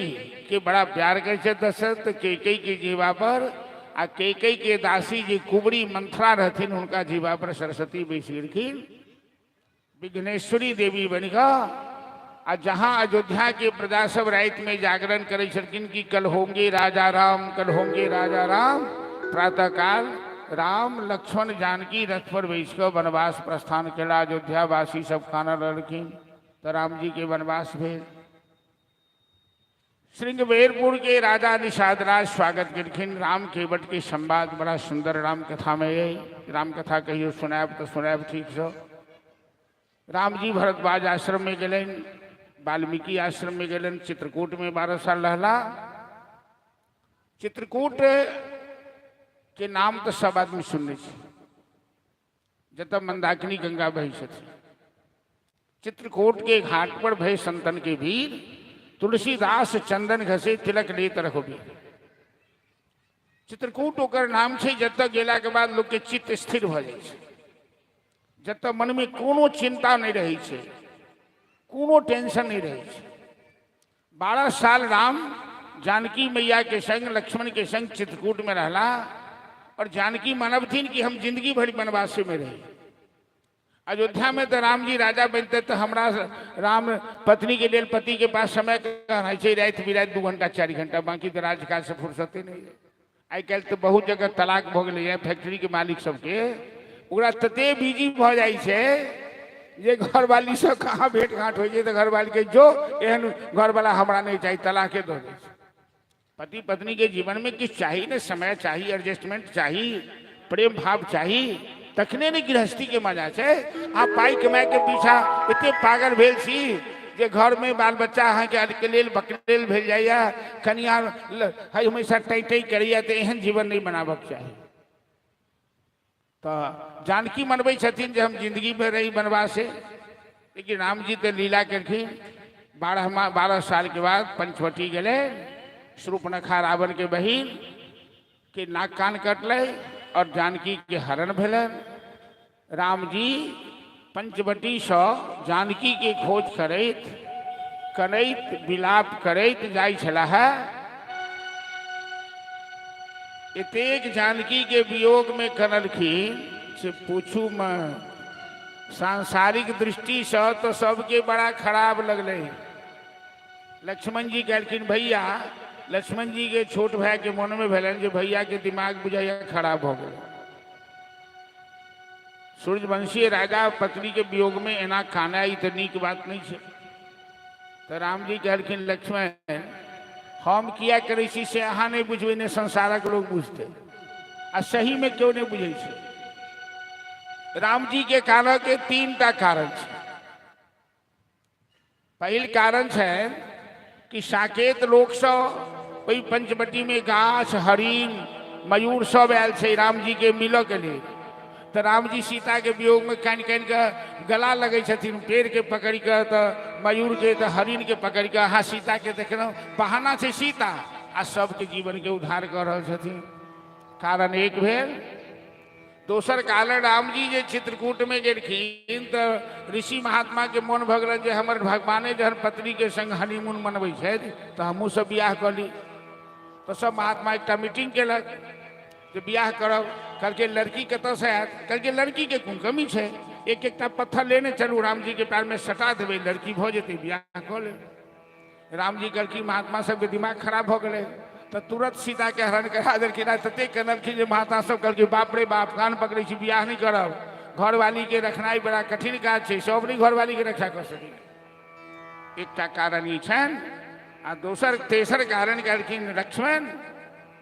के बड़ा प्यार करे दशरथ। केकई के जीवा पर आ केकई के दासी जी कुबड़ी मंथरा रहथिन उनका जीवा पर सरस्वती बैसिलखिन। विघ्नेश्वरी देवी बनिका। आ जहाँ अयोध्या के प्रजा सब रात में जागरण करे छलखिन कि कल होंगे राजा राम, कल होंगे राजा राम। प्रातः काल राम लक्ष्मण जानकी रथ पर बैस कर वनवास प्रस्थान केला। अयोध्यावासी सब खाना लड़किन तो राम जी के वनवास भेल। श्रृंगवेरपुर के राजा निषादराज स्वागत करखिन। राम केवट के संवाद बड़ा सुंदर राम कथा में है। राम कथा कहियो सुनाब तो सुनाब ठीक से। राम जी भरद्वाज आश्रम में गलन, वाल्मीकि आश्रम में गलन, चित्रकूट में 12 साल रहला। चित्रकूट के नाम तो सब आदमी सुनने जत मंदाकिनी गंगा बही छथिन। चित्रकूट के घाट पर भय संतन के वीर, तुलसीदास चंदन घसे तिलक लेत रघुबीर। चित्रकूट ओकर नाम छे जत गेला के बाद लोग के चित्त स्थिर भ जाय छे। जत मन में कोनो चिंता नहीं रही छे, कोनो टेंशन नहीं रही छे। 12 साल राम जानकी मैया के संग लक्ष्मण के संग चित्रकूट में रहला और जानकी मानव थी कि हम जिंदगी भर वनवास में रहे। अयोध्या में तो राम जी राजा बनते तो हमरा राम पत्नी के लिए पति के पास समय रात बिरात 2 घंटा 4 घंटा, बाकी तो राजकाज से फुर्सते नहीं है। आई कल तो बहुत जगह तलाक भ गए फैक्ट्री के मालिक सबके ओकरा तते बिजी भ जाए ये घर वाली सब कहाँ भेंट घाट हो तो घर वाली के जो एहन घर वाला हमरा नहीं चाहिए, तलाके दो दे। पति पत्नी के जीवन में किस चाहिए ना, समय चाहिए, एडजस्टमेंट चाहिए, प्रेम भाव चाहिए, तखने ने गृहस्थी के मजा छे। आप पाई कमाए के पीछा इतने पागल भेल छी जे घर में बाल बच्चा अहाँ के लेल बकरेल भेल जाइया, कनिया हमेशा टई टई करिया, तो एहन जीवन नहीं बनाबक चाहिए। तो जानकी मनबै छथिन जे हम जिंदगी में रही बनवासे, लेकिन राम जी तो लीला करखिन। 12 साल के बाद पंचवटी गए, शूर्पणखा रावण के बहिन के नाक कान कटले और जानकी के हरण भेलन। राम जी पंचवटी से जानकी के खोज करैत कनैत विलाप करैत जाय छलाह। एतेक जानकी के वियोग में कनलखिन से पूछू मैं। सांसारिक दृष्टि से तो सबके बड़ा खराब लगले। लक्ष्मण जी कहलखिन भैया, लक्ष्मण जी के छोट भाई के मन में भेलन जे भैया के दिमाग बुझाइया खराब हो गए। सूर्यवंशी राजा पत्नी के वियोग में एना खाना ई तो नीक बात नहीं है। तो राम जी कहलखिन लक्ष्मण हम किया करे छी से अहाँ नहीं बुझबे, ने संसारक लोग बुझते, आ सही में क्यों नहीं बुझे छी। राम जी के कारण के 3टा कारण है। पहिल कारण है कि साकेत लोक से पंचवटी में गाछ हरिण मयूर सब आयल छे राम जी के मिल के लिए। तो राम जी सीता के वियोग में कान कान के गला लगे छथिन, पेड़ के पकड़ के, तो मयूर के, तो हरिण के पकड़ के। हाँ सीता के देखना बहाना से सीता आ सबके जीवन के उद्धार कर रहे छथिन। कारण एक भेल। दोसर कारण राम जी जे चित्रकूट में गेलखिन तो ऋषि महात्मा के मन भगलन जे हमर भगवाने जहन पत्नी के संग हनीमून मनबै छथि तो हमहूँ सब बियाह कर ली। तो सब महात्मा एक मीटिंग केलक जे बियाह करब। कहलके लड़की कतऽ से आयत? कहलके लड़की के कोन कमी है, एक एकटा पत्थर लेने चलू राम जी के पैर में सटा देवे, लड़की भ जेते, बियाह कऽ ले। राम जी कहलखिन महात्मा सबके दिमाग खराब हो गए, तो तुरंत सीता के हरण करा देलखिन। तते कनलखिन जे महात्मा सब कहलखिन बाप रे बाप, कान पकड़े छी, बियाह नहीं करब, घरवाली के रखनाई बड़ा कठिन काज है, सब नहीं घरवाली के रक्षा कर सकी। एकटा कारण ई छनि। आ दोसर तेसर कारण कहलखिन लक्ष्मण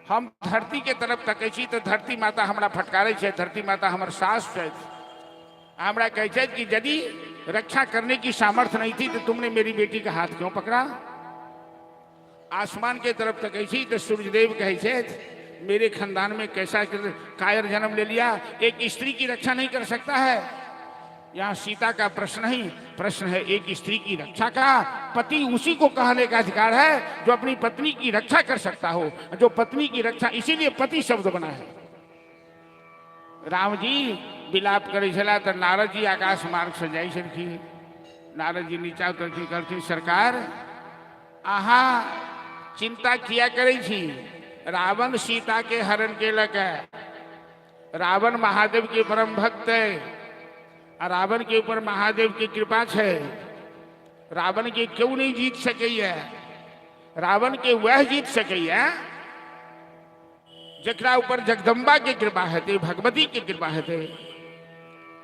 हम धरती के तरफ तकै छी तो धरती माता हमरा फटकारै छै, धरती माता हमर सास छथि, हमरा कहै छथि कि यदि रक्षा करने की सामर्थ्य नहीं थी तो तुमने मेरी बेटी का हाथ क्यों पकड़ा। आसमान के तरफ तकै छी तो सूर्यदेव कहै छथि मेरे खानदान में कैसा कायर जन्म ले लिया, एक स्त्री की रक्षा नहीं कर सकता है। यहाँ सीता का प्रश्न नहीं, प्रश्न है एक स्त्री की रक्षा का। पति उसी को कहने का अधिकार है जो अपनी पत्नी की रक्षा कर सकता हो, जो पत्नी की रक्षा, इसीलिए पति शब्द बना है। राम जी विलाप करे छला तो नारद जी आकाश मार्ग से जाइ छलखिन। नारद जी नीचा उतरखिन, कहलखिन सरकार अहाँ चिंता किया करे छी, रावण सीता के हरण केलक है। रावण महादेव के परम भक्त है, रावण के ऊपर महादेव की कृपा है। रावण के क्यों नहीं जीत सकैया? रावण के वह जीत सकैया जकरा ऊपर जगदम्बा के कृपा हेतै, भगवती के कृपा हेतै।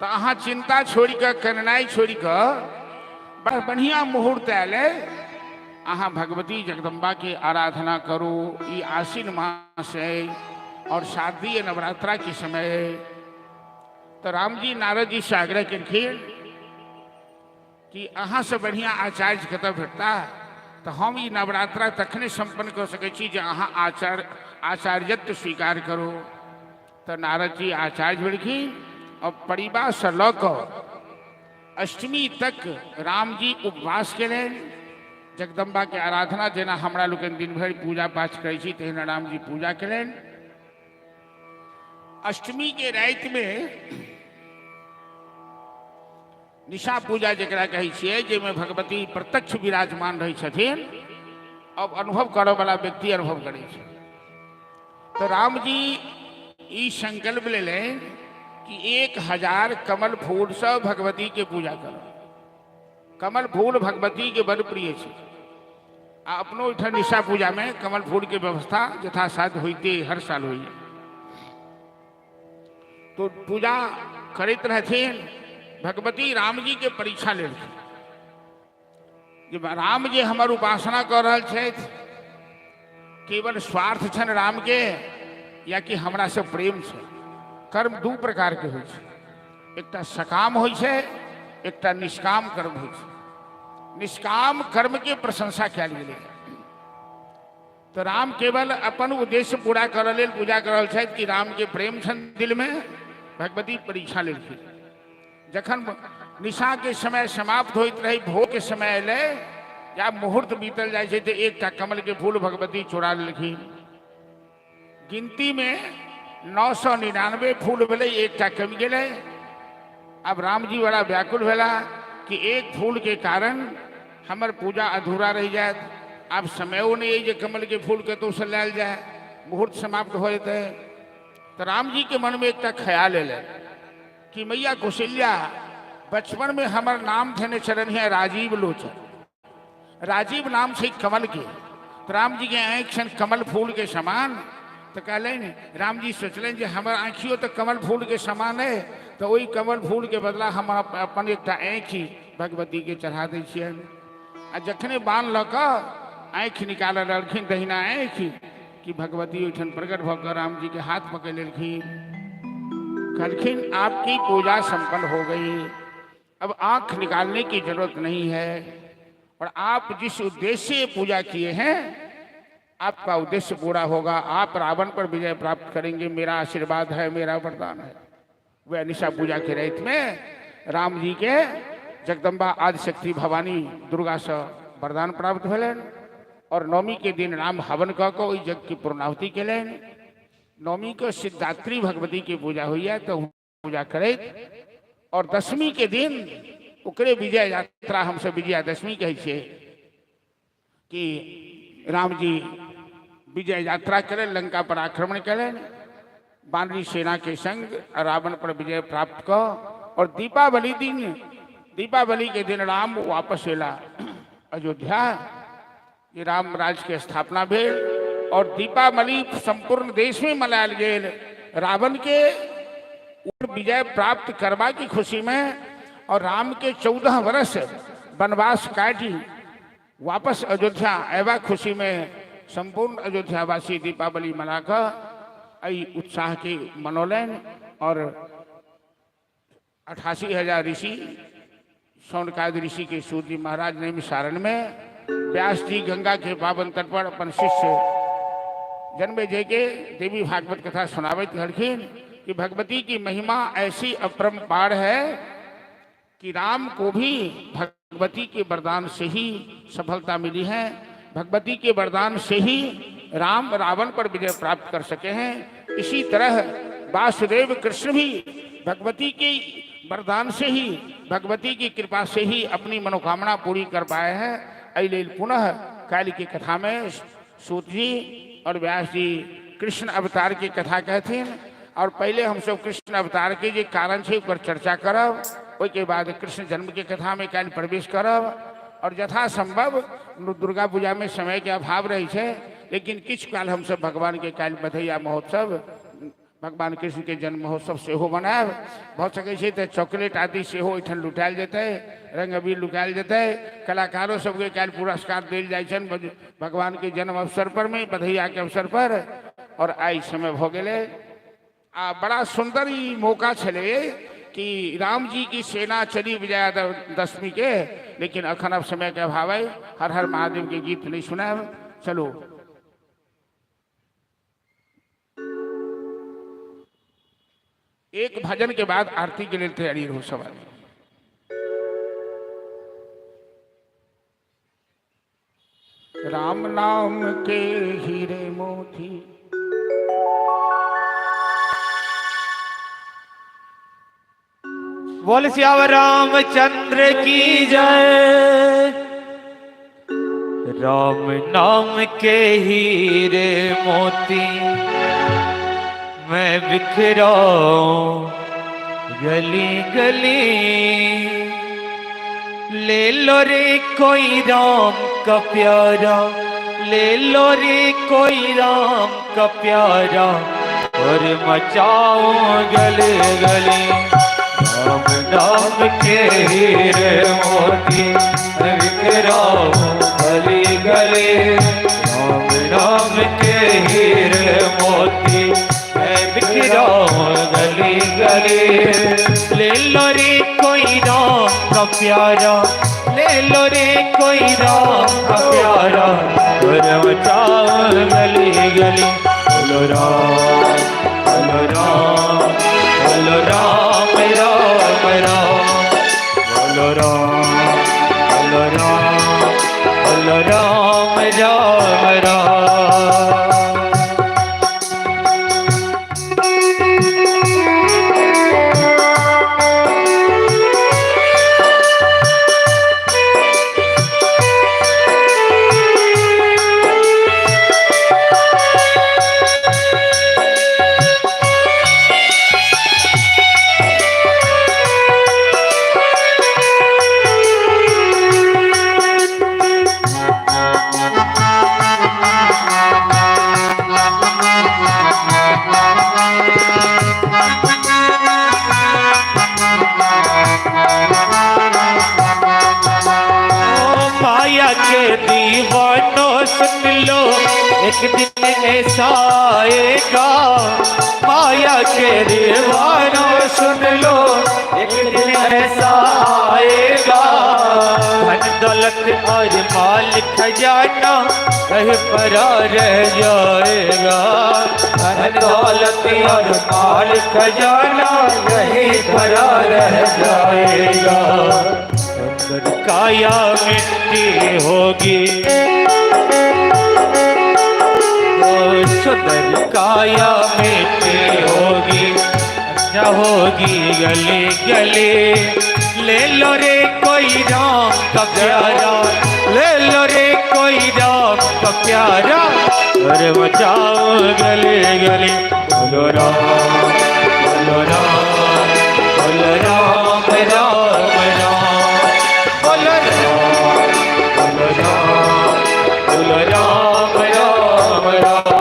तो अहाँ चिंता छोड़ के, करनाई छोड़ के, बड़ा बढ़िया मुहूर्त आयल है, अहाँ भगवती जगदम्बा के आराधना करो। ये आश्विन मास है और शारदीय नवरात्रा के समय है। तो राम जी नारद जी से आग्रह केलखिन कि अहाँ से बढ़िया आचार्य कतऽ भेटता, तो हम ई नवरात्रा तखने संपन्न कर सकै छी जे अहाँ आचार्यत्व स्वीकार करो। तो नारद जी आचार्य भेलखिन और परिवार से लऽ कऽ अष्टमी तक राम जी उपवास केलनि, जगदम्बा के आराधना। जेना हमरा लोकनि दिन भरि पूजा पाठ करै छी तेहन राम जी पूजा केलनि। अष्टमी के राति में निशा पूजा जकरा कहै छियै, जाहिमे भगवती प्रत्यक्ष विराजमान रहै छथिन। अब अनुभव करऽ वाला व्यक्ति अनुभव करै छै। तो राम जी ई संकल्प लेलनि कि 1000 कमल फूल से भगवती के पूजा करब। कमल फूल भगवती के बड़ प्रिय छै। आ अपनो ओहिठाम निशा पूजा में कमल फूल के व्यवस्था यथासाध्य होइते हर साल होइए। तो पूजा करैत रहथिन। भगवती राम जी के परीक्षा ले जब राम जी हमार उपासना कर रहे थे, केवल स्वार्थ छन राम के या कि हमरा से प्रेम छे। कर्म दू प्रकार के होइ छे, एकटा सकाम होइ छे, एकटा निष्काम कर्म होइ छे। निष्काम कर्म के प्रशंसा कयल गेलै, तो राम केवल अपन उद्देश्य पूरा करऽ लेल पूजा करल छथि कि राम के प्रेम छन दिल में। भगवती परीक्षा लेलखिन। जखन निशा के समय समाप्त होइत रही, भोग के समय अयलै या मुहूर्त बीतल जाइ छै, तो एकटा कमल के फूल भगवती चुरा लेलखिन। गिनती में 999 फूल भेलै, एकटा कमि गेलै। अब राम जी बड़ा व्याकुल भेला कि एक फूल के कारण हमर पूजा अधूरा रह जायत। अब समयो नहीं है जे कमल के फूल के तो से लायल जाए, मुहूर्त समाप्त हो जाते। तो राम जी के मन में एक ख्याल अल कि मैया कौशल्या, बचपन में हमार नाम थे चरण है राजीव लोचन, राजीव नाम से कमल के। तो राम जी के आँख छन कमल फूल के समान। तो कहलें राम जी सोचलें जे हमार आँखियों तो कमल फूल के समान है, तो वही कमल फूल के बदला हम अपन एक आँख ही भगवती के चढ़ा दै छियन। आ जखने बाण लऽ कऽ आँख निकाल लड़खिन दहिना आँख कि भगवती ओठन प्रकट भकर राम जी के हाथ पकड़ लेलखिन। कहलखिन आपकी पूजा संपन्न हो गई, अब आँख निकालने की जरूरत नहीं है, और आप जिस उद्देश्य से पूजा किए हैं आपका उद्देश्य पूरा होगा। आप रावण पर विजय प्राप्त करेंगे, मेरा आशीर्वाद है, मेरा वरदान है। वह निशा पूजा के रेत में राम जी के जगदम्बा आदिशक्ति भवानी दुर्गा से वरदान प्राप्त भेलन। और नवमी के दिन राम हवन कऽ के ओहि यज्ञ की पूर्णाहुति केलन। नवमी को सिद्धात्री भगवती की पूजा हुई है, तो पूजा करैत। और दशमी के दिन ओकरे विजय यात्रा हमसे विजयादशमी कहै छियै कि राम जी विजय यात्रा करें, लंका पर आक्रमण करें, बानरी सेना के संग रावण पर विजय प्राप्त कर। और दीपावली दिन, दीपावली के दिन राम वापस एला अयोध्या, ये राम राज के स्थापना भेल। और दीपावली संपूर्ण देश में मनायल गेल। रावण के ऊपर विजय प्राप्त करवा की खुशी में और राम के 14 वर्ष वनवास काटी वापस अयोध्या एवा खुशी में संपूर्ण अयोध्यावासी दीपावली मनाकर आई उत्साह के मनोलन। और 88,000 ऋषि शौनकाद ऋषि के सूर्य महाराज ने सारण में व्यास जी गंगा के पावन तट पर अपन शिष्य जन्मेजय के देवी भागवत कथा सुनावत हलखिन कि भगवती की महिमा ऐसी अपरंपार है कि राम को भी भगवती के वरदान से ही सफलता मिली है। भगवती के वरदान से ही राम रावण पर विजय प्राप्त कर सके हैं। इसी तरह वासुदेव कृष्ण भी भगवती के वरदान से ही, भगवती की कृपा से ही अपनी मनोकामना पूरी कर पाए हैं। अइलेल पुनः काली की कथा में सूत जी और व्यास जी कृष्ण अवतार की कथा कहथिन। और पहले हम सब कृष्ण अवतार के जे कारण से ऊपर चर्चा करब, उसके बाद कृष्ण जन्म की कथा में काल प्रवेश करब। और यथा संभव दुर्गा पूजा में समय के अभाव रही है, लेकिन किछ काल हम सब भगवान के काल बधैया महोत्सव, भगवान कृष्ण के जन्म महोत्सव सेहो मनायब। भऽ सकै छै तऽ चॉकलेट आदि सेहो एहिठाम लुटायल जेतै, रंग अबीर लुटायल जेतै। कलाकारों सबके काल्हि पुरस्कार देल जाइ छनि भगवान के जन्म अवसर पर में, बधैया के अवसर पर। और आई समय भऽ गेलै आ बड़ा सुंदर ई मौका छलै कि राम जी की सेना चली विजयादशमी के, लेकिन अखन अब समय के अभाव है। हर हर महादेव के गीत नहीं सुनाब। चलो एक भजन के बाद आरती के लिए तैयारी हो सवाल। राम नाम के हीरे मोती बोल सियावर रामचंद्र की जय। राम नाम के हीरे मोती मैं बिखराऊं गली गली। ले लो रे कोई राम का प्यारा, ले लो रे कोई राम का प्यारा, और मचाओ गले गले। राम नाम के हीरे मोती बिखराऊं गली गली। राम नाम के हीरे मोती मैं बिखराऊं गली गली। ले लो रे कोई राम का प्यारा, ले लो रे कोई राम का प्यारा, और मचाऊं गली गली। बोलो राम, बोलो राम, बोलो राम राम राम। बोलो राम, बोलो राम, बोलो राम राम राम। के दीवानों सुन लो, एक दिन ऐसा आएगा। माया के दीवानों सुन लो, एक दिन ऐसा आएगा। धन दौलत और माल खजाना कहीं परा रह जाएगा। धन दौलत और माल खजाना कहीं परा रह जाएगा। काया मिट्टी होगी, सुंदर काया मिट्टी होगी, अच्छा होगी गले गले। ले लो रे कोई राम का प्यारा, ले लो रे कोई राम का प्यारा, और बचाओ गले गले। बोलो राम, बोलो राम, बोलो राम राम राम। बोलो राम, राम राम।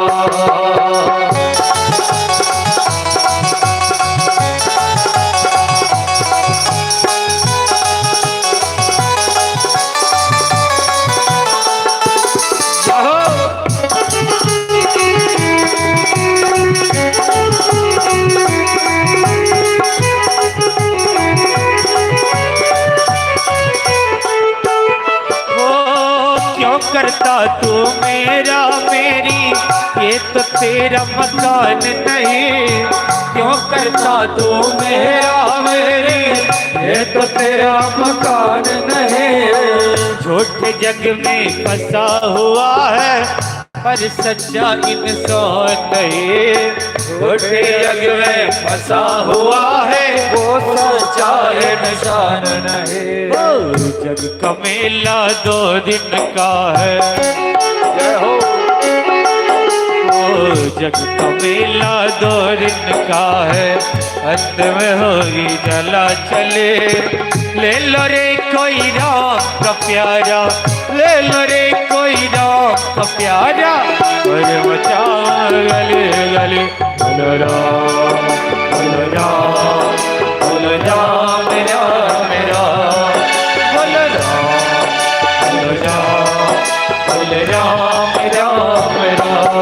करता तू मेरा मेरी, ये तो तेरा मकान नहीं। क्यों करता तू मेरा मेरी, ये तो तेरा मकान नहीं। झूठे जग में फंसा हुआ है, पर सच्चा इंसान नहीं। झूठे जग में फंसा हुआ है, वो सच्चा इंसान नहीं। जग का मेला 2 दिन का है, जय हो। जग का मेला 2 दिन का है, अंत में होगी चला चले। ले लो रे कोई राम का प्यारा, ले लो रे कोई राम का प्यारा, और बचाओ गले गले। बोलो राम, बोलो राम, बोलो राम राम राम। बोलो राम, बोलो राम, बोलो राम राम राम।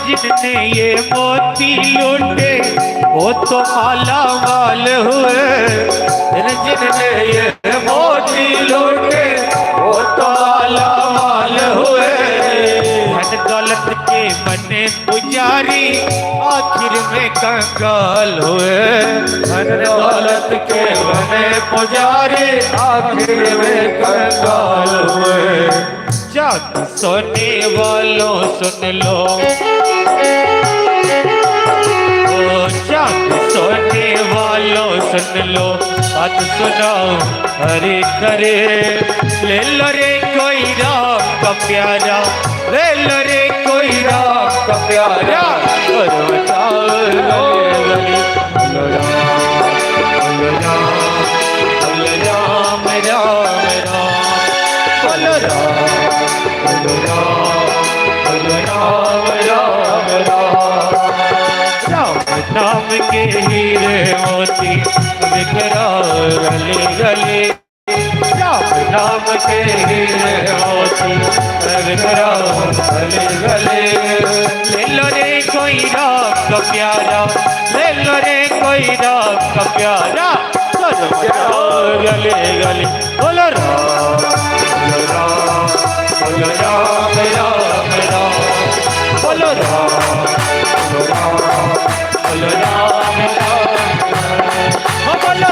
जिनने ये मोती लूटे वो तो माला माल हुए। जिनने ये मोती लूटे वो तो माला माल हुए। धन दौलत के बने पुजारी आखिर में कंगाल हुए। धन दौलत के बने पुजारी आखिर में कंगाल हुए। जाग सोने वालों सुन लो, जाग सोने वालों सुन लो, बात सुनो हरे करे, ले लो रे कोई राम का प्यारा, ले लो रे कोई राम का प्यारा, और बताओ गले बोलो राम राम राम बोलो राम राम राम नाम के हीरे मोती बिखरा गले गले, राम नाम के हीरे मोती बिखरा गले गले, ले लो रे कोई राम का प्यारा, ले लो रे कोई राम का प्यारा, गले गले बोलो राम बोलो राम राम राम बोलो राम बोलो राम बोलो राम बोलो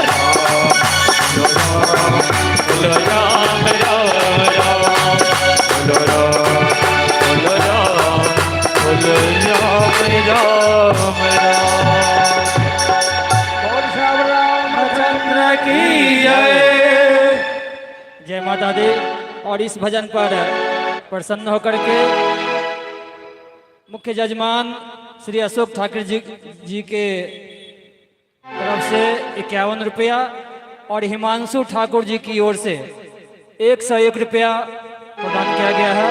और श्याम रामचंद्र की जय माता दी। और इस भजन पर प्रसन्न होकर के मुख्य जजमान श्री अशोक ठाकुर जी के तरफ से 51 रुपया और हिमांशु ठाकुर जी की ओर से 101 रुपया प्रदान किया गया है।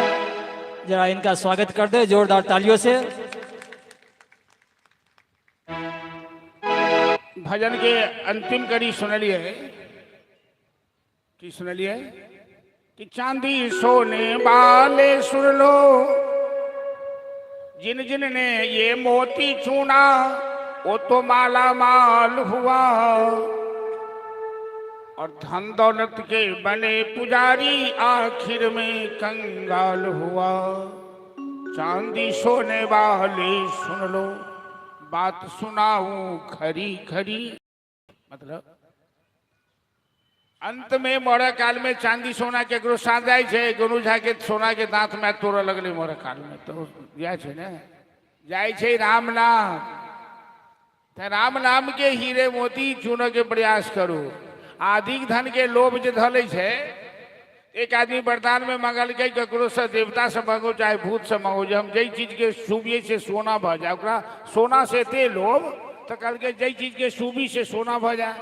जरा इनका स्वागत कर दे जोरदार तालियों से। भजन के अंतिम कड़ी सुनलिए कि चांदी सोने वाले सुन लो, जिन जिन ने ये मोती चूना वो तो माला माल हुआ, और धन दौलत के बने पुजारी आखिर में कंगाल हुआ। चांदी सोने वाले सुन लो, बात सुनाऊं खरी खरी, मतलब अंत में मोरा काल में चांदी सोना के गुरु साथ जाए छे, गुरु जाके सोना के दांत में तोड़ लगले मोरा काल में तो जाए छे ने, जाए छे राम नाम, तो राम नाम के हीरे मोती चुनो के प्रयास करो। अधिक धन के लोभ जे धले छे, एक आदमी वरदान में मंगल के ककरो से देवता से मांगो चाहे भूत से मांगो, जे हम जई चीज के शुभिए से सोना भ जाए, ओकरा सोना से ते लोभ, तो कल के जई चीज के शुभी से सोना भ जाए।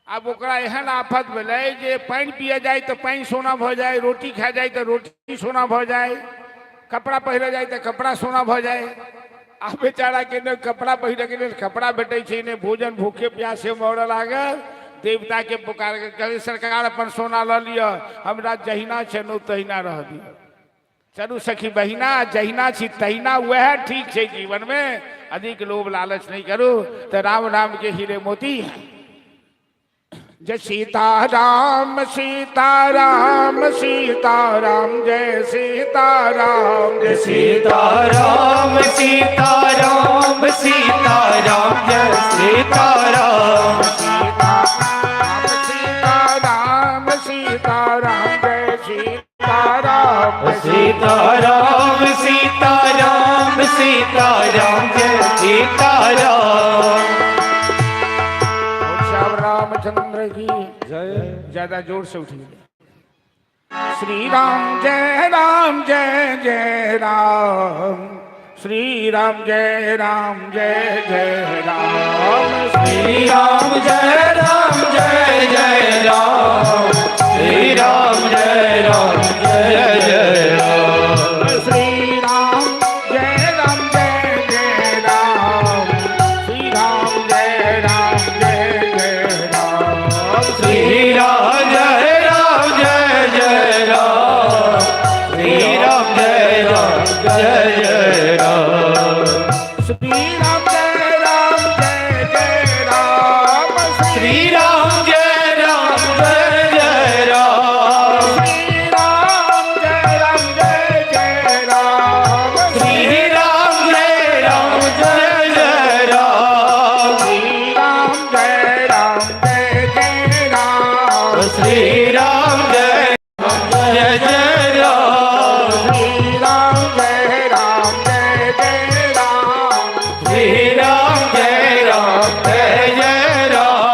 अब ओकरा एहन आफत भेलै जे पानी पिए जाए तो पानी सोना भ जाए, रोटी खा जाए तो रोटी सोना भ जाए, कपड़ा पहिरे जाए तो कपड़ा सोना भ जाए। आ बेचारा के ने कपड़ा पहिरे के लेल कपड़ा भेटै छै, ने भोजन भूखे प्यासे मरऽ लागल। देवता के पुकार के कहे सरकार अपन सोना ल लिया, हमरा जहिना छनु तहिना रह दियो। चलू सखी बहिना, जहिना छी तहिना वह ठीक छै जीवन में, अधिक लोभ लालच नहीं करू। तो राम राम के हीरे मोती जय सीताराम सीताराम सीताराम, जय सीताराम जय सीताराम सीताराम सीताराम, जय सीताराम सीताराम सीताराम, जय सीताराम सीताराम सीताराम सीताराम, जय सीताराम। श्याम रामचंद्र की जय। ज्यादा जोर से उठिए। श्री राम जय राम जय जय राम, श्री राम जय राम जय जय राम, श्री राम जय राम जय जय राम, श्री राम जय राम जय जय राम, श्री राम जय राम जय जय राम, श्री राम जय राम जय जय राम, श्री राम जय राम जय जय राम, श्री राम जय राम जय जय राम, श्री राम जय राम जय जय राम, श्री राम जय राम जय जय राम, श्री राम जय राम जय जय राम, श्री राम जय राम जय जय राम, श्री राम जय राम जय जय राम, श्री राम जय जय जय राम, श्री राम जय राम जय जय राम, श्री राम जय राम जय जय राम,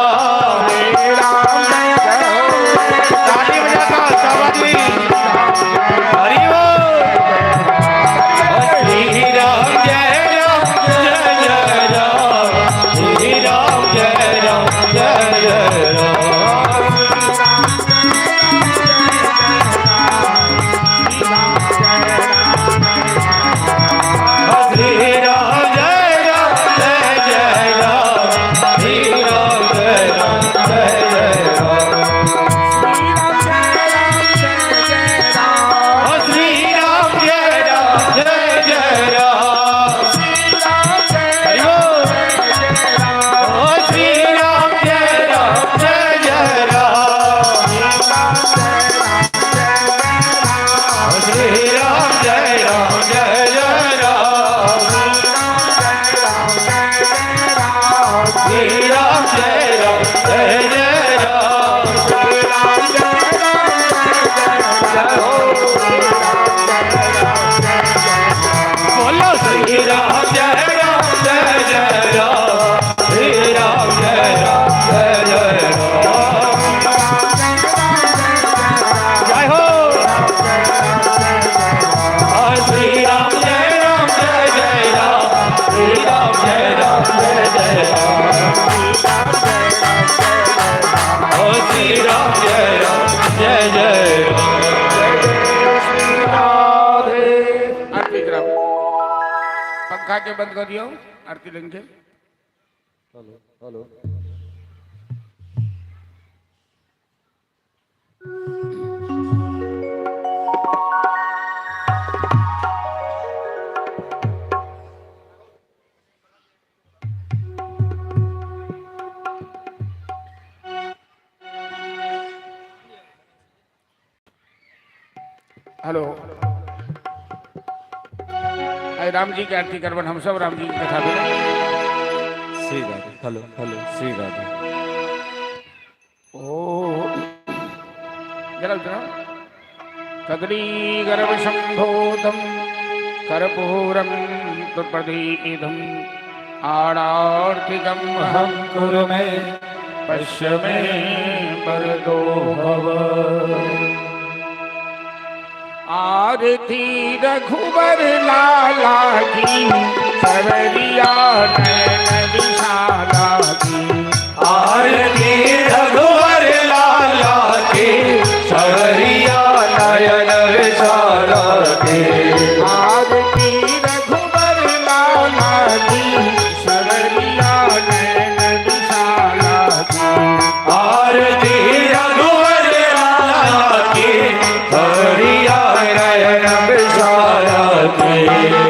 लगा के बंद करियो आरती लिंग के। हेलो हेलो हेलो आई राम जी की आरती करवन हम सब राम जी की कथा बोले। श्री राधे हेलो हेलो श्री राधे ओ जरा जरा कदली गर्भ संभोधम कर्पूरम प्रदीपम आरार्तिकम हम कुरु में पश्य मे परदो भव। आरती रघुबर लाला की सवरिया नैन विशाला की। आरती रघुवर लाला के सवरिया नयन विशाला के। आरती रघुबर लाला की सवरिया नैन विशाला की। आरती रघुवर लाला के सवरिया नयन विशाला के।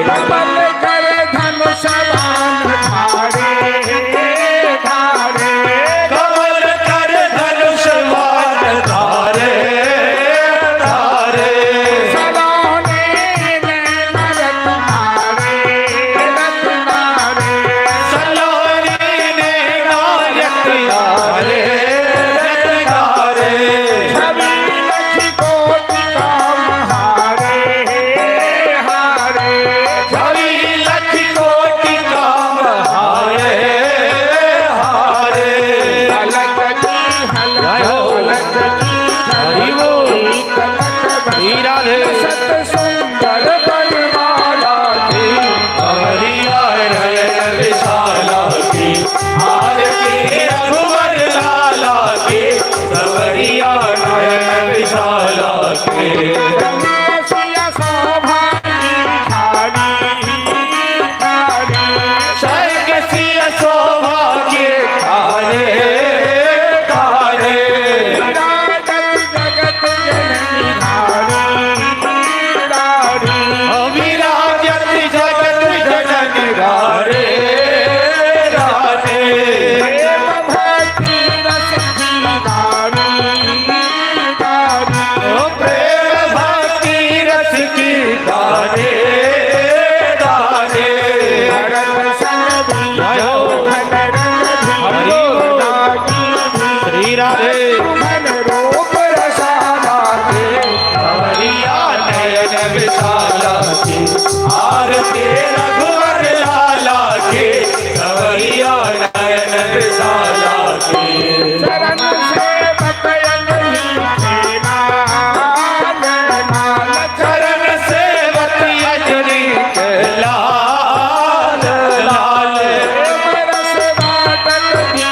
कमल कर धनुष बाण धारे धारे। कमल कर धनुष बाण धारे धारे। सलोने नैन रत मारे रत मारे। सलोनी ने नायक यारे रत धारे। छवि लखी कोटि काम हारे हारे। छवि लख कोटि काम हारे हारे। अलग की अलग की हरि बोल। श्री राधे सत सुंदर बनवाला की। हरिया नयन विशाला की। आरती रघुवर लाला की सवरिया नयन विशाला की। रमेशिया शोभा की थाली थाली। स्वर्ग सिय शोभा के काले काले। विराजत जगत जननी धारी धारी। विराजत जगत जननी रारे राधे। प्रेम भक्ति रस की धारी धारी। प्रेम भक्ति रस की दाने दाने। भरत सन भी धन रंग भी लागी भी। श्री राधे धन रूप रसाला के। हरिया नयन विशाला की। आरती रघुवर लाला के हरिया नयन विशाला की। चरण से बतयन ही लाल लाल। चरण सेवक अजनी के लाल लाल। रस बाटत भी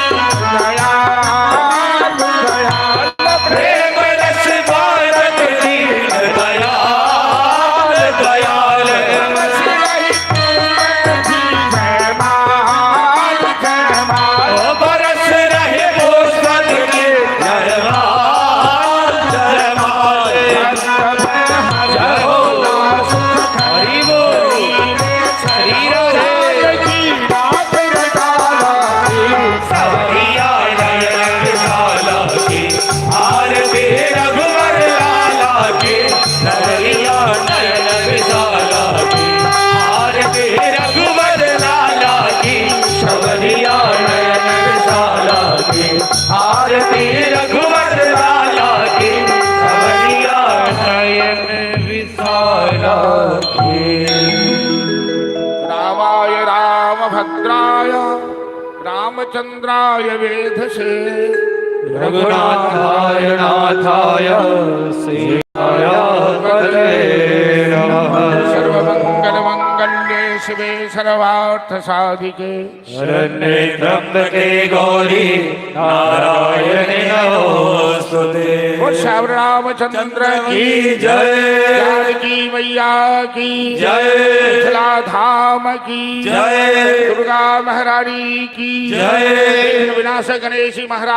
दयाल दयाल। प्रेम रस बारत दीन दयाल दयाल। बरस रहे पुष्पन के जयमाल जयमाल। जय हो हरि बोल। श्री राधे सवरिया नयन विशाला की। आरती रघुवर लाला की सवरिया नयन विशाला की। आरती रघुवर लाला की सवरिया नयन विशाला की। आरती रघुवर लाला की सवरिया नयन विशाला की। रामाय रामभद्राय रामचंद्राय वेधसे। रघुनाथाय नाथाय सीताय पतये नमः। सर्वमंगल मंगल्ये शिवे सर्वार्थ साधिके शरण्ये त्र्यंबके गौरी नारायणे नमोस्तुते। बोल श्याम रामचंद्र की जय। जानकी मैया की जय। मिथिला धाम की जय। दुर्गा महारानी की जय। विनाशक गणेश महाराज